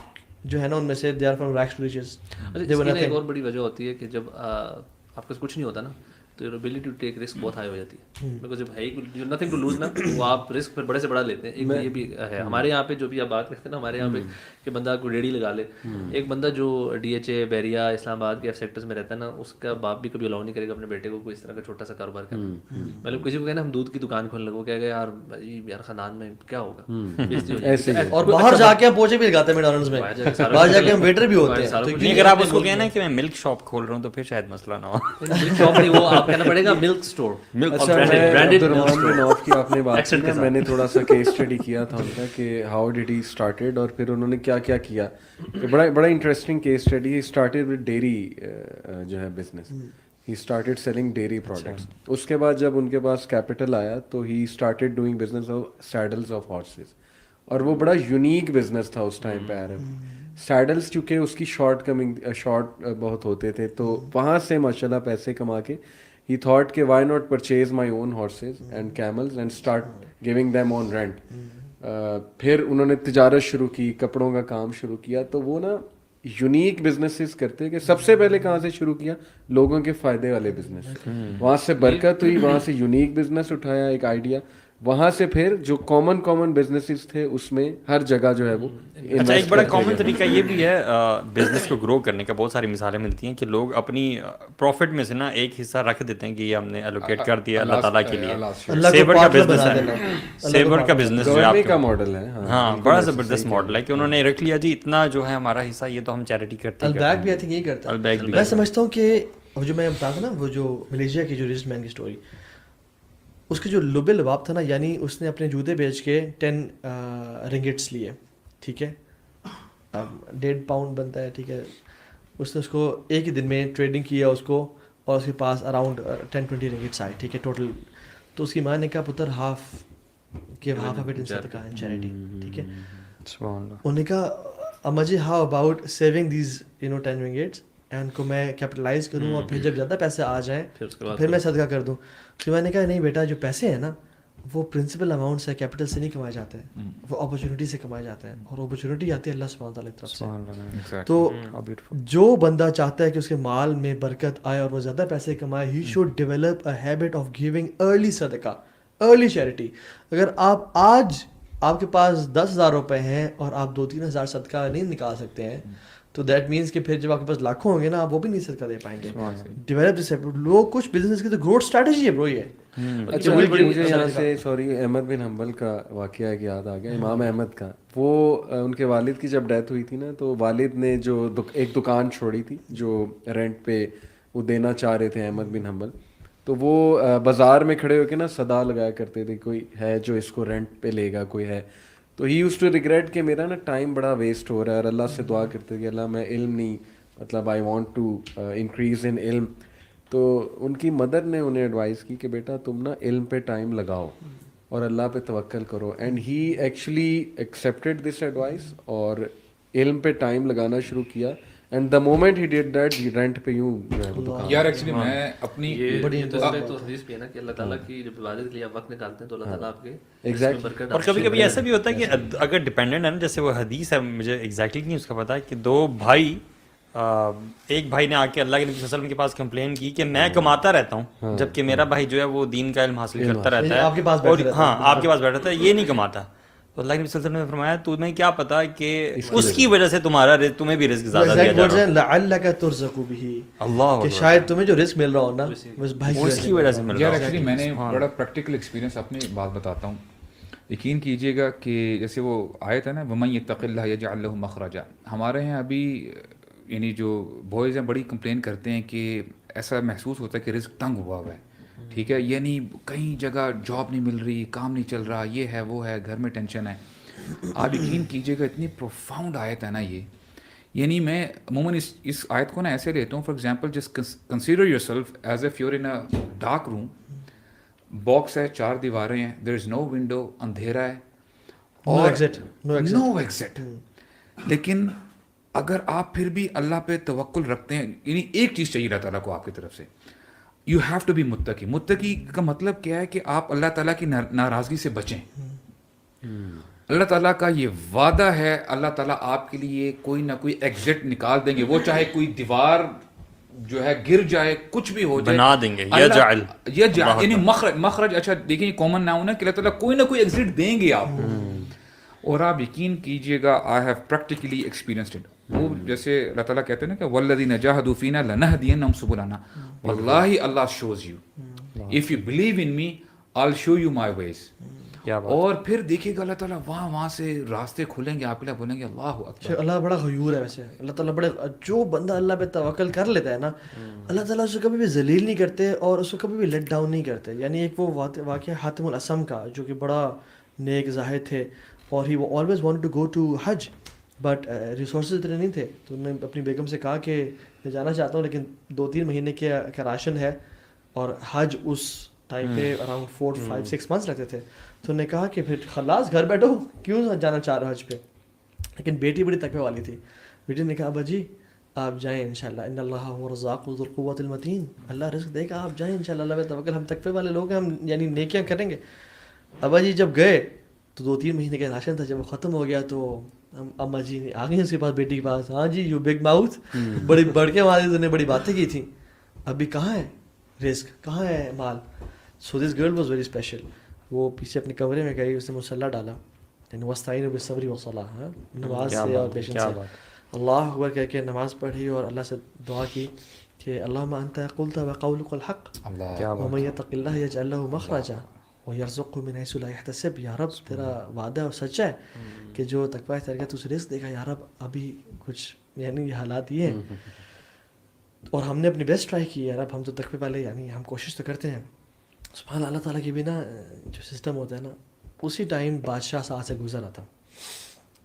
جو ہے نا ان میں سے they are from rags to riches. ایک اور بڑی وجہ ہوتی ہے کہ جب آپ کے کچھ نہیں ہوتا نا, تو your ability to take risk بہت ہائی ہو جاتی ہے, بیکاز جب ہے ہی نتھنگ ٹو لوز نا, وہ آپ رسک پھر بڑے سے بڑا لیتے ہیں. ایک یہ بھی ہے ہمارے یہاں پہ جو بھی آپ بات کرتے ہیں نا, ہمارے یہاں پہ کہ بندہ کوئی ریڑھی لگا لے. ایک بندہ جو DHA بیریا اسلام آباد کے سیکٹرز میں رہتا ہے نا, اس کا باپ بھی کبھی الاؤ نہیں کرے گا اپنے بیٹے کو کوئی اس طرح کا چھوٹا سا کاروبار کرنا. مطلب کسی کو کہنا ہم دودھ کی دکان کھولنے لگو, کہے گا یار خاندان میں کیا ہوگا, اور باہر جا کے ہم پوچھے بھی لگاتے ہیں میکڈونلڈس میں, باہر جا کے ہم ویٹر بھی ہوتے ہیں. اگر آپ اس کو کہنا ہے کہ میں ملک شاپ کھول رہا ہوں تو پھر شاید مسئلہ نہ ہو. ملک شاپ نہیں, وہ آپ کہنا پڑے گا ملک اسٹور. آپ نے بات کی, میں نے تھوڑا سا کیس اسٹڈی کیا تھا ان کا کہ ہاؤ ڈیڈ ہی اسٹارٹیڈ, اور پھر انہوں نے کیا کیا کیا. بڑا interesting case study. He started with dairy جو ہے business, he started selling dairy products. اس کے بعد جب ان کے پاس کیپٹل آیا تو he started doing business of saddles of horses, اور وہ بڑا یونیک بزنس تھا اس ٹائم پہ عرب. سیڈلز چونکہ اس کی شارٹ بہت ہوتے تھے, تو وہاں سے ماشاء اللہ پیسے کما کے he thought کہ why not purchase my own horses and camels and start giving them on rent. پھر انہوں نے تجارت شروع کی, کپڑوں کا کام شروع کیا. تو وہ نا یونیک بزنسز کرتے کہ سب سے پہلے کہاں سے شروع کیا, لوگوں کے فائدے والے بزنس, وہاں سے برکت ہوئی, وہاں سے یونیک بزنس اٹھایا ایک آئیڈیا, وہاں سے پھر جو کامن بزنسز تھے اس میں ہر جگہ جو ہے وہ. اچھا, ایک بڑا کامن طریقہ یہ بھی ہے بزنس کو گرو کرنے کا. بہت ساری مثالیں ملتی ہیں کہ لوگ اپنی پروفٹ میں سے نا ایک حصہ رکھ دیتے ہیں کہ یہ ہم نے الوکیٹ کر دیا اللہ تعالیٰ کے لیے. سیور کا بزنس ہے, سیور کا بزنس جو آپ کا ماڈل ہے, ہاں بڑا زبردست ماڈل ہے کہ انہوں نے رکھ لیا جی اتنا جو ہے ہمارا حصہ, یہ تو ہم چیریٹی کرتے ہیں. البیک بھی آئی تھنک یہی کرتا ہے. میں سمجھتا ہوں کہ جو میں بتا تھا نا, وہ جو ملیشیا کی جو ریچ مین کی اسٹوری, اس کے جو لبے لباب تھا نا, یعنی اس نے اپنے جوتے بیچ کے 10 رنگٹس لیے, ٹھیک ہے, 1.5 پاؤنڈ بنتا ہے, ٹھیک ہے. اس نے اس کو ایک ہی دن میں ٹریڈنگ کیا اس کو, اور اس کے پاس اراؤنڈ 10-20 رنگٹس آئے, ٹھیک ہے, ٹوٹل. تو اس کی ماں نے کہا پتر ہاف آف اٹ ان صدقہ اینڈ چیریٹی, ٹھیک ہے. انہوں نے کہا امجی how about saving these 10 ringgits and کو میں کیپٹلائز کروں, اور پھر جب زیادہ پیسے آ جائیں پھر میں صدقہ کر دوں. پھر میں نے کہا نہیں بیٹا, جو پیسے ہیں نا وہ پرنسپل اماؤنٹ سے, کیپٹل سے نہیں کمائے جاتے ہیں, وہ اپرچونیٹی سے کمائے جاتے ہیں, اور اپرچونیٹی آتی ہے اللہ سبحانہ تعالیٰ کی طرف سے. تو جو بندہ چاہتا ہے کہ اس کے مال میں برکت آئے اور وہ زیادہ پیسے کمائے, he should develop a habit of giving early صدقہ, ارلی چیریٹی. اگر آپ آج آپ کے پاس 10,000 روپے ہیں اور آپ 2-3 ہزار صدقہ نہیں نکال سکتے ہیں, تو دیٹ مینس کہ پھر جب آپ کے پاس لاکھوں ہوں گے نا, آپ وہ بھی نہیں صدقہ دے پائیں گے. Develop this habit. لوگ کچھ بزنس کی تو گروتھ اسٹریٹجی ہے برو یہ. اچھا, مجھے یہاں سے سوری احمد بن حنبل کا واقعہ ایک یاد آ گیا, امام احمد کا. وہ ان کے والد کی جب ڈیتھ ہوئی تھی نا, تو والد نے جو ایک دکان چھوڑی تھی جو رینٹ پہ وہ دینا چاہ رہے تھے احمد بن حنبل, تو وہ بازار میں کھڑے ہو کے نا صدا لگایا کرتے تھے کوئی ہے جو اس کو رینٹ پہ لے گا, کوئی ہے. تو ہی یوز ٹو ریگریٹ کہ میرا نا ٹائم بڑا ویسٹ ہو رہا ہے, اور اللہ سے دعا کرتے کہ اللہ میں علم نہیں, مطلب I want to increase in علم. تو ان کی مدر نے انہیں ایڈوائز کی کہ بیٹا تم نا علم پہ ٹائم لگاؤ اور اللہ پہ توکل کرو. And he actually accepted this advice اور علم پہ ٹائم لگانا شروع کیا. And the moment he did that, rent پہ یوں یار ایکچولی میں اپنی بڑی تو حدیث بھی ہے نا کہ اللہ تعالیٰ کی جب عبادت کے لیے آپ وقت نکالتے ہیں تو اللہ تعالیٰ آپ کے. اور کبھی کبھی ایسا بھی ہوتا ہے کہ اگر ڈپینڈنٹ ہے نا, جیسے وہ حدیث ہے, مجھے ایگزیکٹلی نہیں اس کا پتا ہے, کہ 2 بھائی, ایک بھائی نے آ کے اللہ کے نبی صلی اللہ علیہ وسلم کے پاس کمپلین کی کہ میں کماتا رہتا ہوں جبکہ میرا بھائی جو ہے وہ دین کا علم حاصل کرتا رہتا ہے, اور ہاں آپ کے پاس بیٹھا تھا, یہ نہیں کماتا. تو اللہ کے نبی صلی اللہ علیہ وسلم نے فرمایا تمہیں کیا پتا کہ اس کی وجہ سے تمہارا تمہیں بھی رزق زیادہ دیا جا رہا ہے. لعلک ترزق به, اللہ کہ شاید تمہیں جو رزق مل رہا ہو نا وہ اس بھائی وہ اس کی وجہ سے مل یار رہا ہے. ایکچولی میں نے بڑا پریکٹیکل ایکسپیرینس اپنی بات بتاتا ہوں. یقین کیجیے گا کہ جیسے وہ آیت ہے نا وَمَن يَتَّقِ اللَّهَ يَجْعَل لَهُ مَخْرَجًا, ہمارے یہاں ابھی یعنی جو بوائز ہیں بڑی کمپلین کرتے ہیں کہ ایسا محسوس ہوتا ہے کہ رزق تنگ ہوا ہوا ہے, ٹھیک ہے, یعنی کہیں جگہ جاب نہیں مل رہی, کام نہیں چل رہا, یہ ہے وہ ہے, گھر میں ٹینشن ہے. آپ یقین کیجیے گا اتنی پروفاؤنڈ آیت ہے نا یہ. یعنی میں عموماً اس آیت کو نا ایسے لیتا ہوں, for example just consider your self as if your in a dark room, box ہے, 4 دیواریں ہیں, دیر از نو ونڈو, اندھیرا ہے اور نو ایگزٹ. لیکن اگر آپ پھر بھی اللہ پہ توکل رکھتے ہیں, یعنی ایک چیز چاہیے اللہ تعالیٰ کو آپ کی طرف سے, یو ہیو ٹو بی متقی. متقی کا مطلب کیا ہے کہ آپ اللہ تعالیٰ کی ناراضگی سے بچیں. اللہ تعالیٰ کا یہ وعدہ ہے, اللہ تعالیٰ آپ کے لیے کوئی نہ کوئی ایگزٹ نکال دیں گے, وہ چاہے کوئی دیوار جو ہے گر جائے, کچھ بھی ہو جائے, بنا دیں گے. یجعل یعنی مخرج. اچھا دیکھیں یہ کامن ناؤن ہے کہ اللہ تعالیٰ کوئی نہ کوئی ایگزٹ دیں گے آپ کو. اور آپ یقین کیجئے گا I have practically experienced it. وہ جیسے اللہ تعالیٰ کہتے ہیں نا کہ والذین جاہدوا فینا لنہدینہم سبلنا, واللہ اللہ shows you, if you believe in me I will show you my ways. اور پھر دیکھیے گا اللہ تعالیٰ وہاں سے راستے کھلیں گے, آپ کے لیے بولیں گے اللہ اکبر. اللہ بڑا غیور ہے ویسے, اللہ تعالیٰ بڑے, جو بندہ اللہ پہ توکل کر لیتا ہے نا, اللہ تعالیٰ اسے کبھی بھی ذلیل نہیں کرتے اور اس کو کبھی بھی لیٹ ڈاؤن نہیں کرتے. یعنی ایک وہ واقعہ حاتم الاسم کا, جو کہ بڑا نیک زاہد تھے اور ہی وہ always wanted to go to Hajj, but resources اتنے نہیں تھے. تو انہوں نے اپنی بیگم سے کہا کہ میں جانا چاہتا ہوں لیکن 2-3 مہینے کا راشن ہے, اور حج اس ٹائم پہ اراؤنڈ 4-5-6 months لگتے تھے. تو انہوں نے کہا کہ پھر خلاص گھر بیٹھو, کیوں جانا چاہ رہے ہو حج پہ. لیکن بیٹی بڑی تقوی والی تھی. بیٹی نے کہا ابا جی آپ جائیں انشاءاللہ, ان اللہ هو الرزاق ذو القوۃ المتین, اللہ رزق دے گا, آپ جائیں انشاءاللہ, اللہ پہ توکل, ہم تقوی والے لوگ ہیں, ہم یعنی نیکیاں کریں گے. ابا جی جب گئے تو 2-3 مہینے کا راشن تھا, جب وہ ختم ہو گیا تو اما جی آ گئی اس کے پاس, بیٹی کے پاس, ہاں جی یو بگ ماؤتھ, بڑی بڑھ کے والد نے بڑی باتیں کی تھیں, ابھی کہاں ہے رزق, کہاں ہے مال. So this girl was very special. وہ پیچھے اپنے کمرے میں گئی, اس نے مصلی ڈالا, یعنی وستعینوا بالصبر والصلاۃ, نماز سے اور پیشنس سے اللہ اکبر کہہ کے نماز پڑھی اور اللہ سے دعا کی کہ اللہم انت قلت وقولک الحق ومن یتق اللہ یجعل لہ مخرجا ویرزقہ من حیث لا یحتسب. یا رب تیرا وعدہ اور سچا ہے کہ جو تقوی اختیار کیا تو اسے رزق دے گا. یا رب ابھی کچھ یعنی یہ حالات یہ ہیں اور ہم نے اپنی بیسٹ ٹرائی کی. یا رب ہم تو تقوی والے, یعنی ہم کوشش تو کرتے ہیں. سبحان اللہ تعالیٰ کی بھی نا جو سسٹم ہوتا ہے نا, اسی ٹائم بادشاہ ساتھ سے گزر رہا تھا,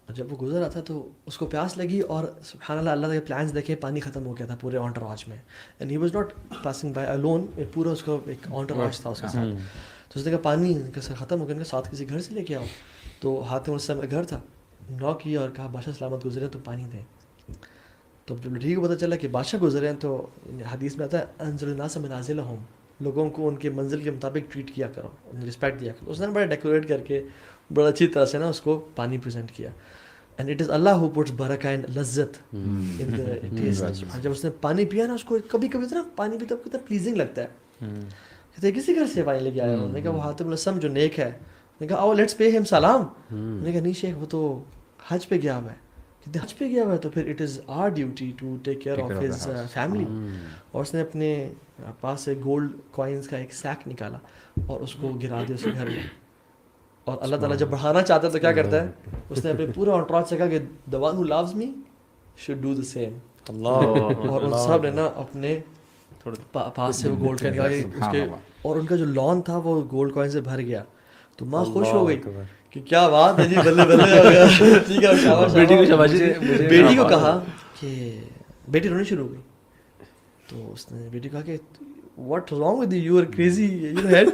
اور جب وہ گزر رہا تھا تو اس کو پیاس لگی, اور سبحان اللہ اللہ کے پلانس دیکھے, پانی ختم ہو گیا تھا پورے انٹراج میں, and he was not passing by alone, پورا اس کو ایک انٹراج تھا اس کے ساتھ. تو اس نے کہا پانی ختم ہو گیا, ساتھ کسی گھر سے لے کے آؤ. تو حاتم الاسم کا گھر تھا, نوک کیا اور کہا بادشاہ سلامت گزرے تو پانی دیں. تو جب لڑکی کو پتہ چلا کہ بادشاہ گزرے ہیں تو حدیث میں آتا ہے انزل الناس منازلہم, لوگوں کو ان کے منزل کے مطابق ٹریٹ کیا کرو, رسپیکٹ دیا کرو. اس نے بڑا ڈیکوریٹ کر کے بڑا اچھی طرح سے نا اس کو پانی پریزنٹ کیا. اینڈ اٹ از اللہ ہو پٹس برکہ اینڈ لذت ان دا ٹیسٹ. جب اس نے پانی پیا نا, اس کو کبھی کبھی نا پانی پیتا کتنا پلیزنگ لگتا ہے. کہتے کسی گھر سے پانی لے کے آیا ہوں. نے کہا وہ حاتم الاسم جو نیک ہے. نے کہا او لیٹس پے ہم سلام. نے کہا نہیں شیخ وہ تو حج پہ گیا ہوا ہے. کہتے حج پہ گیا ہوا ہے تو پھر it is our duty to take care of his family. اور اس نے اپنے پاس سے گولڈ کوائنس کا ایک سیک نکالا اور اس کو گرا دیا اس کے گھر میں. اور اللہ تعالیٰ جب بڑھانا چاہتا ہے تو کیا کرتا ہے, اس نے اپنے پورے انٹراج سے کہا کہ the one who loves me should do the same. اور ان سب نے نا اپنے پاس سے وہ گولڈ کا نکالا اس کے, اور ان کا جو لان تھا وہ گولڈ کوائن سے بھر گیا. تو ماں خوش ہو گئی کہ کیا بات ہے جی, بلے بلے ہو گیا. ٹھیک ہے, بیٹی کو کہا کہ بیٹی رونے شروع ہو گئی. تو اس نے بیٹی کہا کہ what wrong with you, you are crazy, you know head.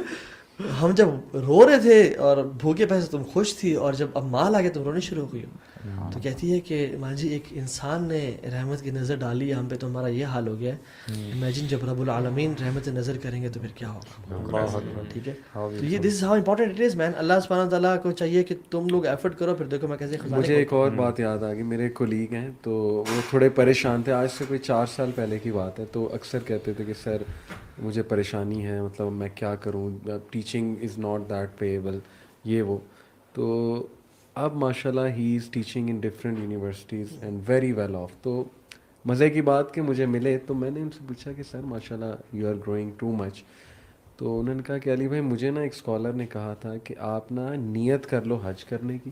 ہم جب رو رہے تھے اور بھوکے پیسے تم خوش تھی, اور جب اب مال آ گیا تم رونے شروع ہو گئی ہو. تو کہتی ہے کہ ماں جی ایک انسان نے رحمت کی نظر ڈالی ہم پہ تو ہمارا یہ حال ہو گیا ہے. امیجن جب رب العالمین رحمت نظر کریں گے تو پھر کیا ہوگا. ٹھیک ہے, تو یہ this is how important it is man. اللہ سبحانہ تعالیٰ کو چاہیے کہ تم لوگ ایفرٹ کرو. پھر دیکھو میں کیسے. مجھے ایک اور بات یاد آ گئی, میرے کولیگ ہیں تو وہ تھوڑے پریشان تھے, آج سے کوئی 4 سال پہلے کی بات ہے. تو اکثر کہتے تھے کہ سر مجھے پریشانی ہے, مطلب میں کیا کروں, teaching is not that pebble, یہ وہ. تو اب ماشاء اللہ he is teaching in different universities and very well off. تو مزے کی بات کہ مجھے ملے تو میں نے ان سے پوچھا کہ سر ماشاء اللہ you are growing too much. تو انہوں نے کہا کہ علی بھائی مجھے نا ایک اسکالر نے کہا تھا کہ آپ نا نیت کر لو حج کرنے کی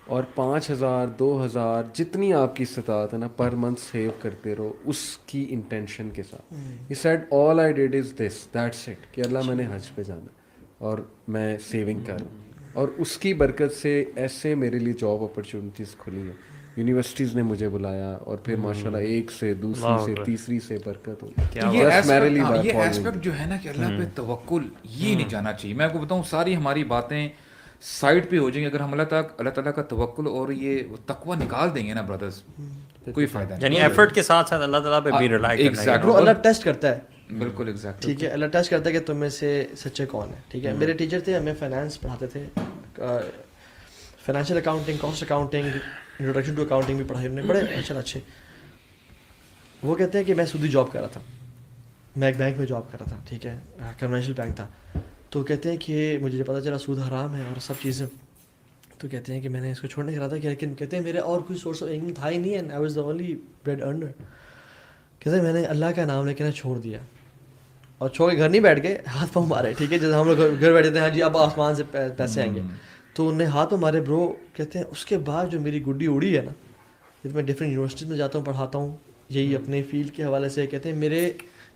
اور 5,000 2,000 جتنی آپ کی استطاعت ہے نا پر منتھ سیو کرتے رہو اس کی انٹینشن کے ساتھ. He said all I did is this that's it کہ اللہ میں نے حج پہ جانا اور میں سیونگ کروں. اور اس کی برکت سے ایسے میرے لیے جاب اپرچونیٹیز کھلی ہیں. یونیورسٹیز نے مجھے بلایا اور پھر ماشاءاللہ ایک سے دوسری سے تیسری سے برکت ہوئی. یہ ایسپیکٹ جو ہے نا کہ اللہ پہ توکل یہ نہیں جانا چاہیے. میں آپ کو بتاؤں ساری ہماری باتیں سائڈ پہ ہو جائیں گے اگر ہم اللہ تعالیٰ کا توکل اور یہ تقوی نکال دیں گے نا برادرز, کوئی فائدہ نہیں. یعنی ایفرٹ کے ساتھ ساتھ اللہ تعالیٰ پہ بھی ریلائی کرنا ہے. اللہ ٹیسٹ کرتا ہے. بالکل ایگزیکٹ, ٹھیک ہے, اللہ ٹیسٹ کرتا ہے کہ تم میں سے سچے کون ہیں. ٹھیک ہے, میرے ٹیچر تھے, ہمیں فائنانس پڑھاتے تھے, financial accounting, cost accounting, introduction to accounting بھی پڑھائی انہوں نے, بڑے ماشاءاللہ اچھے. وہ کہتے ہیں کہ میں سودی جاب کر رہا تھا, میں ایک بینک میں جاب کر رہا تھا, ٹھیک ہے, کمرشل بینک تھا. تو کہتے ہیں کہ مجھے پتہ چلا سود حرام ہے اور سب چیزیں. تو کہتے ہیں کہ میں نے اس کو چھوڑنے کا ارادہ کیا, لیکن کہتے ہیں میرے اور کوئی سورس آف انکم تھا ہی نہیں, and I was the only bread earner. کہتے ہیں میں نے اللہ کا نام لے کے چھوڑ دیا اور چھوڑ کے گھر نہیں بیٹھ گئے, ہاتھ پاؤں مارے. ٹھیک ہے, جیسے ہم لوگ گھر بیٹھے تھے, ہاں جی اب آسمان سے پیسے آئیں گے, تو انہیں ہاتھ پاؤں مارے برو. کہتے ہیں اس کے بعد جو میری گڈی اڑی ہے نا, جب میں ڈفرینٹ یونیورسٹیز میں جاتا ہوں پڑھاتا ہوں, یہی اپنے فیلڈ کے حوالے سے, کہتے ہیں میرے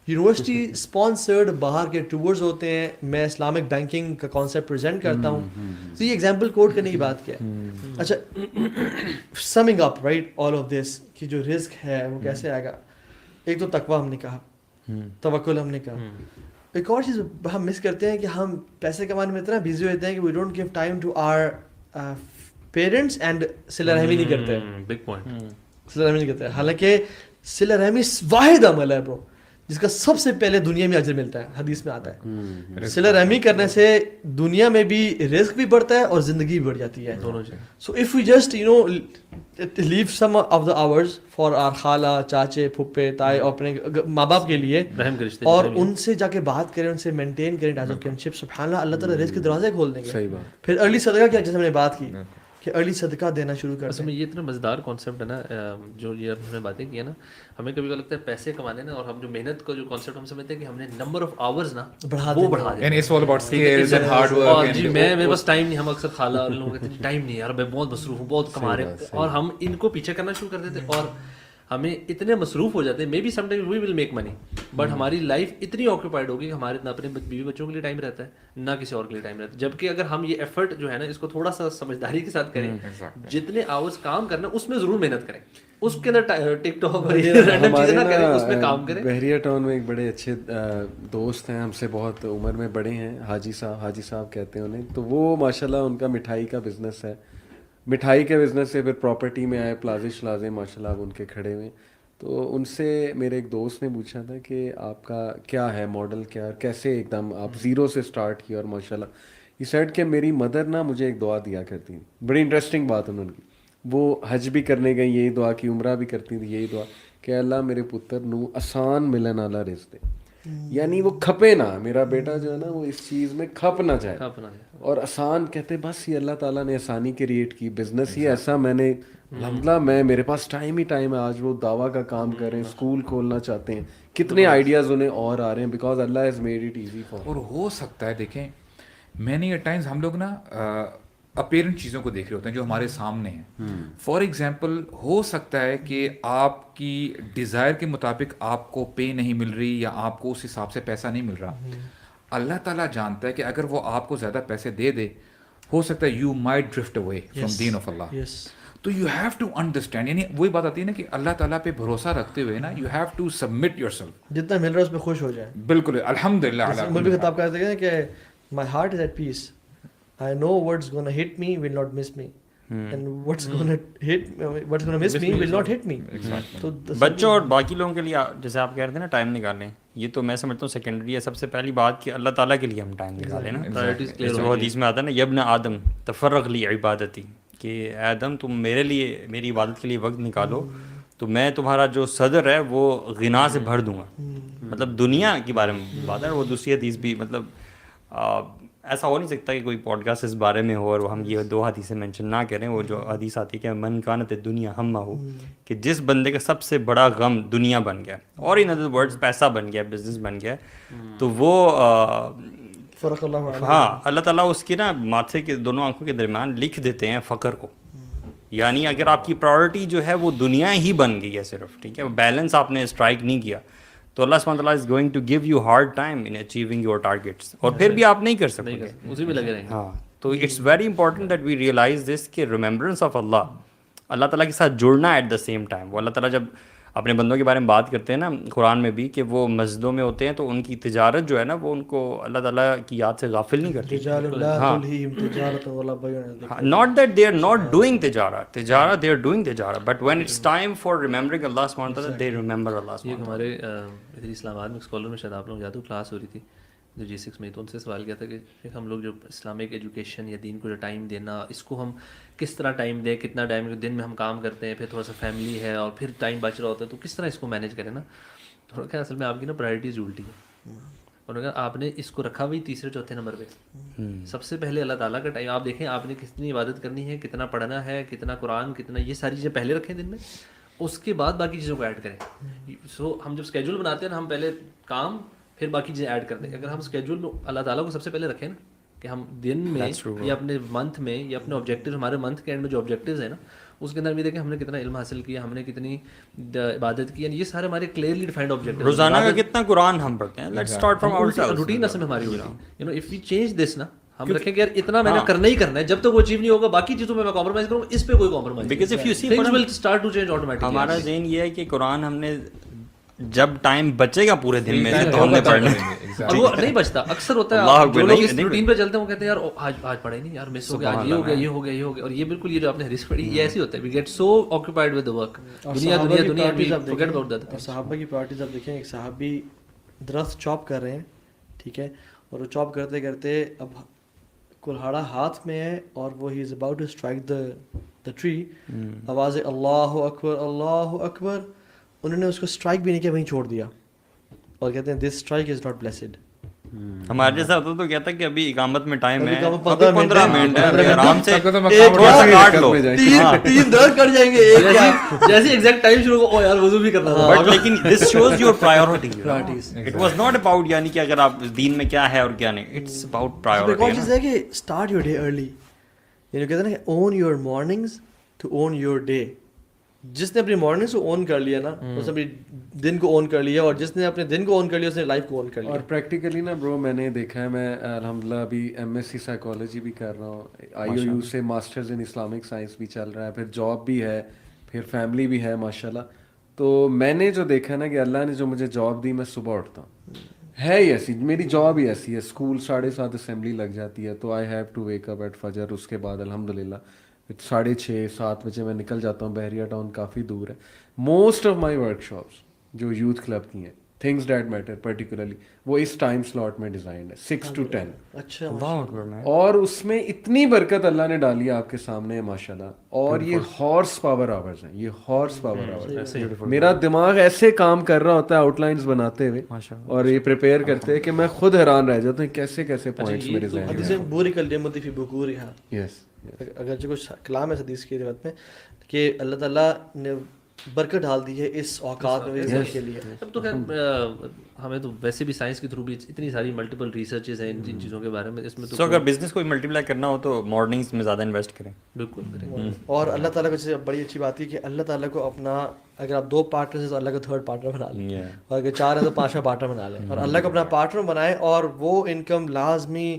یونیورسٹی اسپانسرڈ باہر کے ٹورز ہوتے ہیں, میں اسلامک بینکنگ کا کانسیپٹ پریزنٹ کرتا ہوں. تو یہ ایگزامپل کوٹ کرنے کی بات کیا ہے. اچھا, سمنگ up right all of this کہ جو رزق ہے وہ کیسے آئے گا. ایک تو تقویٰ ہم نے کہا, توکل ہم نے کہا. ایک اور چیز ہم مس کرتے ہیں کہ ہم پیسے کمانے میں اتنا بزی ہوتے ہیں کہ we don't give time to our parents and صلہ رحمی نہیں کرتے. بگ پوائنٹ, صلہ رحمی نہیں کرتے. حالانکہ صلہ رحمی واحد عمل ہے برو جس کا سب سے پہلے دنیا میں اجر ملتا ہے, حدیث میں آتا ہے. صلہ رحمی کرنے سے دنیا میں بھی رزق بھی بڑھتا ہے اور زندگی بھی بڑھ جاتی ہے. So if we just leave some of the hours for our khala, chache, پھپھے, تائے, اور اپنے ماں باپ کے لیے, اور ان سے جا کے بات کریں, ان سے مینٹین کریں ٹائز آف کنشپ, سبحان اللہ, اللہ تعالیٰ رزق کے دروازے کھول دیں گے. پھر ارلی صدقہ کیا, جیسے ہم نے بات کی کہ ارلی صدقہ دینا شروع کر. اصل میں یہ اتنا مزیدار کانسیپٹ ہے نا, جو یہ ہم نے باتیں کی ہیں نا, ہمیں کبھی لگتا ہے پیسے کمانے نا, اور ہم جو محنت کا جو کانسیپٹ ہم سمجھتے ہیں کہ ہم نے نمبر آف آورز نا وہ بڑھا دیا. And it's all about skills and hard work. جی میرے پاس ٹائم نہیں, ہم اکثر خالہ اور لوگوں کہتے ہیں ٹائم نہیں یار, میں بہت مصروف ہوں, بہت کما رہے ہیں, اور ہم ان کو پیچھے کرنا شروع کر دیتے, اور ہمیں اتنے مصروف ہو جاتے ہیں. Maybe some time we will make money, but ہماری لائف اتنی آکوپائڈ ہوگی کہ ہمارے نہ اپنے بیوی بچوں کے لیے ٹائم رہتا ہے, نہ کسی اور کے لیے ٹائم رہتا ہے. جبکہ اگر ہم یہ ایفرٹ جو ہے نا اس کو تھوڑا سا سمجھداری کے ساتھ کریں, جتنے آورس کام کرنا اس میں ضرور محنت کریں, اس کے اندر ٹک ٹاک اور رینڈم چیزیں نہ کریں, اس میں کام کریں. بحریہ ٹاؤن میں ایک بڑے اچھے دوست ہیں, ہم سے بہت عمر میں بڑے ہیں, حاجی صاحب کہتے ہیں انہیں. تو وہ ماشاءاللہ ان کا مٹھائی کا بزنس ہے, مٹھائی کے بزنس سے پھر پراپرٹی میں آئے, پلازے ماشاءاللہ اب ان کے کھڑے ہوئے. تو ان سے میرے ایک دوست نے پوچھا تھا کہ آپ کا کیا ہے ماڈل, کیا کیسے ایک دم آپ زیرو سے اسٹارٹ کیا, اور ماشاءاللہ یہ سیٹ کہ میری مدر نا مجھے ایک دعا دیا کرتی تھی, بڑی انٹرسٹنگ بات انہوں نے کی. وہ حج بھی کرنے گئی یہی دعا کی, عمرہ بھی کرتی تھی یہی دعا کہ اللہ میرے پتر نو آسان ملن والا رزق دے, یعنی وہ کھپے نہ, میرا بیٹا جو ہے نا وہ اس چیز میں کھپ نہ جائے. اور آسان کہتے بس یہ اللہ تعالیٰ نے آسانی کریٹ کی, بزنس ہی ایسا میں نے الحمدللہ میرے پاس ٹائم ہی ٹائم ہے. آج وہ دعویٰ کا کام کر رہے ہیں, اسکول کھولنا چاہتے ہیں, کتنے آئیڈیاز انہیں اور آ رہے ہیں, because Allah has made it easy for. اور ہو سکتا ہے دیکھیں مینی ٹائمز ہم لوگ نا اپیرنٹ چیزوں کو دیکھ رہے ہوتے ہیں جو ہمارے سامنے ہیں. فار ایگزامپل ہو سکتا ہے کہ آپ کی ڈیزائر کے مطابق آپ کو پے نہیں مل رہی, یا آپ کو اس حساب سے پیسہ نہیں مل رہا. اللہ تعالیٰ جانتا ہے کہ اگر وہ آپ کو زیادہ پیسے دے دے, ہو سکتا ہے you might drift away from دین آف اللہ. تو یو ہیو ٹو انڈرسٹینڈ, یعنی وہی بات آتی ہے نا کہ اللہ تعالیٰ پہ بھروسہ رکھتے ہوئے نا you have to submit yourself, جتنا مل رہا ہے اس میں خوش ہو جائے. بالکل الحمد للہ. مولوی خطاب کہتے ہیں کہ my heart is at peace, I know what's going to hit me will not miss me, and what's going to miss me will not hit me. تو بچوں اور باقی لوگوں کے لیے جیسے آپ کہہ رہے تھے نا ٹائم نکالیں, یہ تو میں سمجھتا ہوں سیکنڈری ہے. سب سے پہلی بات کہ اللہ تعالیٰ کے لیے ہم ٹائم نکالیں نا, جیسے وہ حدیث میں آتا ہے نا یبن آدم تفرغ لی عبادتی, کہ اے آدم تم میرے لیے میری عبادت کے لیے وقت نکالو تو میں تمہارا جو صدر ہے وہ غنا سے بھر دوں گا. مطلب دنیا کے بارے میں بات ہے. وہ دوسری حدیث بھی مطلب ایسا ہو نہیں سکتا کہ کوئی پوڈ کاسٹ اس بارے میں ہو اور ہم یہ 2 حدیثیں مینشن نہ کریں. وہ جو حدیث آتی ہے کہ من کانت دنیا ہمہ ہو, کہ جس بندے کا سب سے بڑا غم دنیا بن گیا, اور ان ادر ورڈز پیسہ بن گیا, بزنس بن گیا, تو وہ فرق اللہ علیہ. ہاں اللہ تعالیٰ اس کی نا ماتھے کے دونوں آنکھوں کے درمیان لکھ دیتے ہیں فقر کو. یعنی اگر آپ کی پرائورٹی جو ہے وہ دنیا ہی بن گئی ہے صرف, ٹھیک ہے, بیلنس آپ نے اسٹرائک نہیں کیا, تو اللہ سبحانہ تعالیٰ is going to give you hard time in achieving your targets, اور پھر بھی آپ نہیں کر سکتے گے, اسی میں لگے رہیں گے. ہاں. تو it's very important that we realize this کہ ریممبرنس آف اللہ, اللہ تعالیٰ کے ساتھ جڑنا ایٹ دا سیم ٹائم. وہ اللہ تعالیٰ جب اپنے بندوں کے بارے میں بات کرتے ہیں نا قرآن میں بھی, کہ وہ مسجدوں میں ہوتے ہیں تو ان کی تجارت جو ہے نا وہ ان کو اللہ تعالیٰ کی یاد سے غافل نہیں کرتی. Not that they are not doing تجارت دے آر ڈوئنگ تجارت, but when it's time for remembering اللہ سبحانہ وتعالیٰ دے ریممبر اللہ سبحانہ یہ ہمارے ادھر اسلام آباد میں اسکالر میں شاید آپ لوگ یاد ہو, کلاس ہو رہی تھی جو G6 میں, تو ان سے سوال کیا تھا کہ ہم لوگ جو اسلامک ایجوکیشن یا دین کو جو ٹائم دینا, اس کو ہم کس طرح ٹائم دیں, کتنا ٹائم دن میں ہم کام کرتے ہیں, پھر تھوڑا سا فیملی ہے اور پھر ٹائم بچ رہا ہوتا ہے, تو کس طرح اس کو مینیج کریں نا. تھوڑا کیا اصل میں آپ کی نا پرائرٹیز الٹی ہے, اور اگر آپ نے اس کو رکھا ہوئی تیسرے چوتھے نمبر پہ, سب سے پہلے اللہ تعالیٰ کا ٹائم آپ دیکھیں, آپ نے کتنی عبادت کرنی ہے, کتنا پڑھنا ہے, کتنا قرآن, کتنا, یہ ساری چیزیں پہلے رکھیں دن میں, اس کے بعد باقی چیزوں کو ایڈ کریں. سو ہم جب اسکیجول بناتے ہیں نا, ہم پہلے کام پھر باقی چیزیں ایڈ کرتے ہیں. اگر ہم اسکیجول میں اللہ تعالیٰ کو سب سے پہلے رکھیں نا, کہ ہم دن میں یا اپنے منتھ میں یا اپنے آبجیکٹیو, ہمارے منتھ کے اینڈ میں جو آبجیکٹیوز ہیں نا, اس کے اندر بھی دیکھیں ہم نے کتنا علم حاصل کیا, ہم نے کتنی عبادت کی, یہ سارے ہمارے کلیئرلی ڈیفائنڈ آبجیکٹیو. روزانہ کا کتنا قرآن ہم پڑھتے ہیں, let's start from our self. Routine اصل میں ہماری ہوگی, you know, if we change this نا, ہم رکھیں کہ یار اتنا میں نے کرنا ہی کرنا ہے, جب تک وہ اچیو نہیں ہوگا باقی چیزوں میں کمپرومائز کروں, اس پہ کوئی compromise, because if you see things will start to change automatically. ہمارا ذہن یہ ہے کہ قرآن ہم نے جب ٹائم بچے گا پورے دن میں تو ہم نے پڑھنا ہے, اور وہ نہیں بچتا. اکثر ہوتا ہے جو لوگ اس روٹین پہ چلتے ہیں وہ کہتے ہیں یار آج پڑھا ہی نہیں یار, مس ہو گیا, آج یہ ہو گیا, یہ ہو گیا, یہ ہو گیا. اور یہ بالکل یہ جو آپ نے حدیث پڑھی یہ ایسی ہوتا ہے, we get so occupied with the work, دنیا فارگیٹ اباؤٹ دیٹ. صحابہ کی پرائرٹیز آپ دیکھیں, ایک صحابی درخت چاپ کر رہے ہیں, ٹھیک ہے, اور وہ چاپ کرتے کرتے اب کلہاڑا ہاتھ میں ہے اور وہ he is about to strike the tree, آواز اللہ اکبر اللہ اکبر, انہوں نے اس کو اسٹرائک بھی نہیں کیا, وہیں چھوڑ دیا, اور کہتے ہیں دس اسٹرائک از ناٹ بلیسڈ. ہمارے جیسا ہوتا تو کہتا کہ ابھی اقامت میں ٹائم ہے, 15 منٹ ہے, آرام سے تھوڑا سا کاٹ لو, 3 درخت کٹ جائیں گے, جیسے ایگزیکٹ ٹائم شروع ہو یار وضو بھی کرنا تھا. بٹ لیکن this shows your priorities. It was not about یعنی کہ اگر آپ دین میں کیا ہے اور کیا نہیں, اٹس اباؤٹ ایک اور چیز پرائیورٹی. ہے کہ اسٹارٹ یور ڈے ارلی, یعنی کہتے ہیں نا کہ own your mornings to own your day. جس نے اپنی مارننگس کو اون کر لیا نا, اس نے اپنی دن کو اون کر لیا, اور جس نے اپنے دن کو اون کر لیا اس نے لائف کو اون کر لیا. اور پریکٹیکلی نا برو میں نے دیکھا ہے, میں الحمدللہ ابھی MSc سائیکالوجی بھی کر رہا ہوں, IOU سے ماسٹرز ان اسلامک سائنس بھی چل رہا ہے, پھر جاب بھی ہے, پھر فیملی بھی ہے ماشاءاللہ. تو میں نے جو دیکھا نا کہ اللہ نے جو مجھے جاب دی, میں صبح اٹھتا ہوں, ہے ہی ایسی, میری جاب ہی ایسی ہے, اسکول 7:30 اسمبلی لگ جاتی ہے, تو I have to wake up at Fajr. اس کے بعد الحمدللہ 6:30-7 بجے میں نکل جاتا ہوں. بحریہ ٹاؤن کافی دور ہے. Most of my work shops جو یوتھ کلب کی ہیں, تھنگس دیٹ میٹر پرٹیکولرلی, وہ اس ٹائم سلاٹ میں ڈیزائنڈ ہے 6 to 10. اچھا, اور اس میں اتنی برکت اللہ نے ڈالی ہے آپ کے سامنے ہے ماشاءاللہ. اور یہ ہارس پاور آورز ہیں, یہ ہارس پاور آورز ہیں. میرا دماغ ایسے کام کر رہا ہوتا ہے آؤٹ لائنس بناتے ہوئے اور یہ پریپیئر کرتے ہیں کہ میں خود حیران رہ جاتا ہوں کیسے کیسے پوائنٹس میرے ذہن میں. بوری کلمۃ فی بکورہا, یس, اگرچہ کچھ کلام ہے حدیث کی روایت میں کہ اللہ تعالیٰ نے برکت ڈال دی ہے اس اوقات میں کے لیے. اب تو خیر ہمیں تو ویسے بھی سائنس کے تھرو بھی اتنی ساری ملٹیپل ریسرچز ہیں ان چیزوں کے بارے میں, اس میں تو اگر بزنس کو ملٹیپلائی کرنا ہو تو مارننگس میں زیادہ انویسٹ کریں. بالکل کریں. اور اللہ تعالیٰ کو بڑی اچھی بات ہے کہ اللہ تعالیٰ کو اپنا, اگر آپ 2 پارٹنر ہیں تو اللہ کو 3rd پارٹنر بنا لیں, اور اگر 4 ہیں تو 5واں پارٹنر بنا لیں, اور اللہ کو اپنا پارٹنر بنائیں, اور وہ انکم لازمی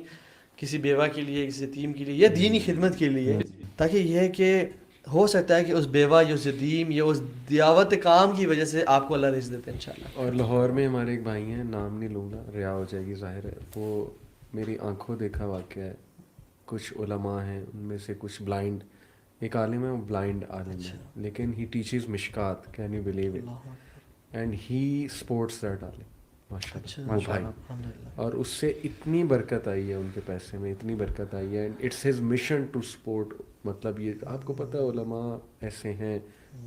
کسی بیوہ کے لیے, کسی یتیم کے لیے, یا دینی خدمت کے لیے, تاکہ یہ ہے کہ ہو سکتا ہے کہ اس بیوہ یا اس یتیم یا اس دیاوت کام کی وجہ سے آپ کو اللہ رزق دیتے ہیں انشاءاللہ. اور لاہور میں ہمارے ایک بھائی ہیں, نام نہیں لوں گا, ریا ہو جائے گی ظاہر ہے, وہ میری آنکھوں دیکھا واقعہ ہے. کچھ علماء ہیں ان میں سے کچھ بلائنڈ, ایک عالم ہے وہ بلائنڈ عالم ہے, لیکن ہی ٹیچز مشکات, can you believe it, and he supports that عالم ماشاءاللہ. اور اس سے اتنی برکت آئی ہے ان کے پیسے میں, اتنی برکت آئی ہے, and it's his mission to support. مطلب یہ آپ کو پتہ ہے علماء ایسے ہیں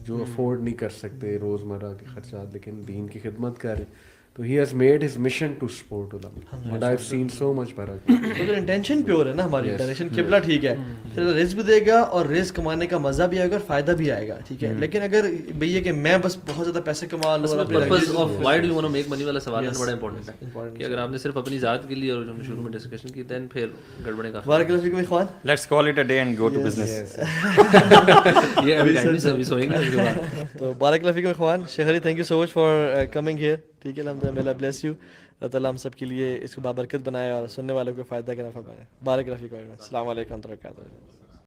جو افورڈ نہیں کر سکتے روزمرہ کے خرچات, لیکن دین کی خدمت کر رہے ہیں. تو he has made his mission to support ulama, and I've seen so much barakat. تو اگر انٹینشن پیور ہے نا ہماری انٹینشن قبلہ ٹھیک ہے پھر رزق بھی دے گا اور رزق کمانے کا مزہ بھی آئے گا اور فائدہ بھی آئے گا ٹھیک ہے. لیکن اگر بھئی کہ میں بس بہت زیادہ پیسے کما لوں اور purpose of why do you want to make money والا سوال بڑا امپورٹنٹ ہے کہ اگر آپ نے صرف اپنی ذات کے لیے اور جو ہم شروع میں ڈسکشن کی دین پھر گڑبڑے کا بارک اللہ فیکم اخوان. Let's call it a day and go to business. یہ ابھی ٹائم سروس ہوئیں گے اس کے بعد. تو بارک اللہ فیکم اخوان. شیخ Ali thank you so much for coming here ٹھیک ہے. الحمد للہ بلیس یو. اللہ تعالیٰ ہم سب کے لیے اس کو بابرکت بنائے اور سننے والوں کو فائدہ کا نفع بنائے. بارک اللہ فیکم. السلام علیکم ورحمۃ اللہ وبرکاتہ.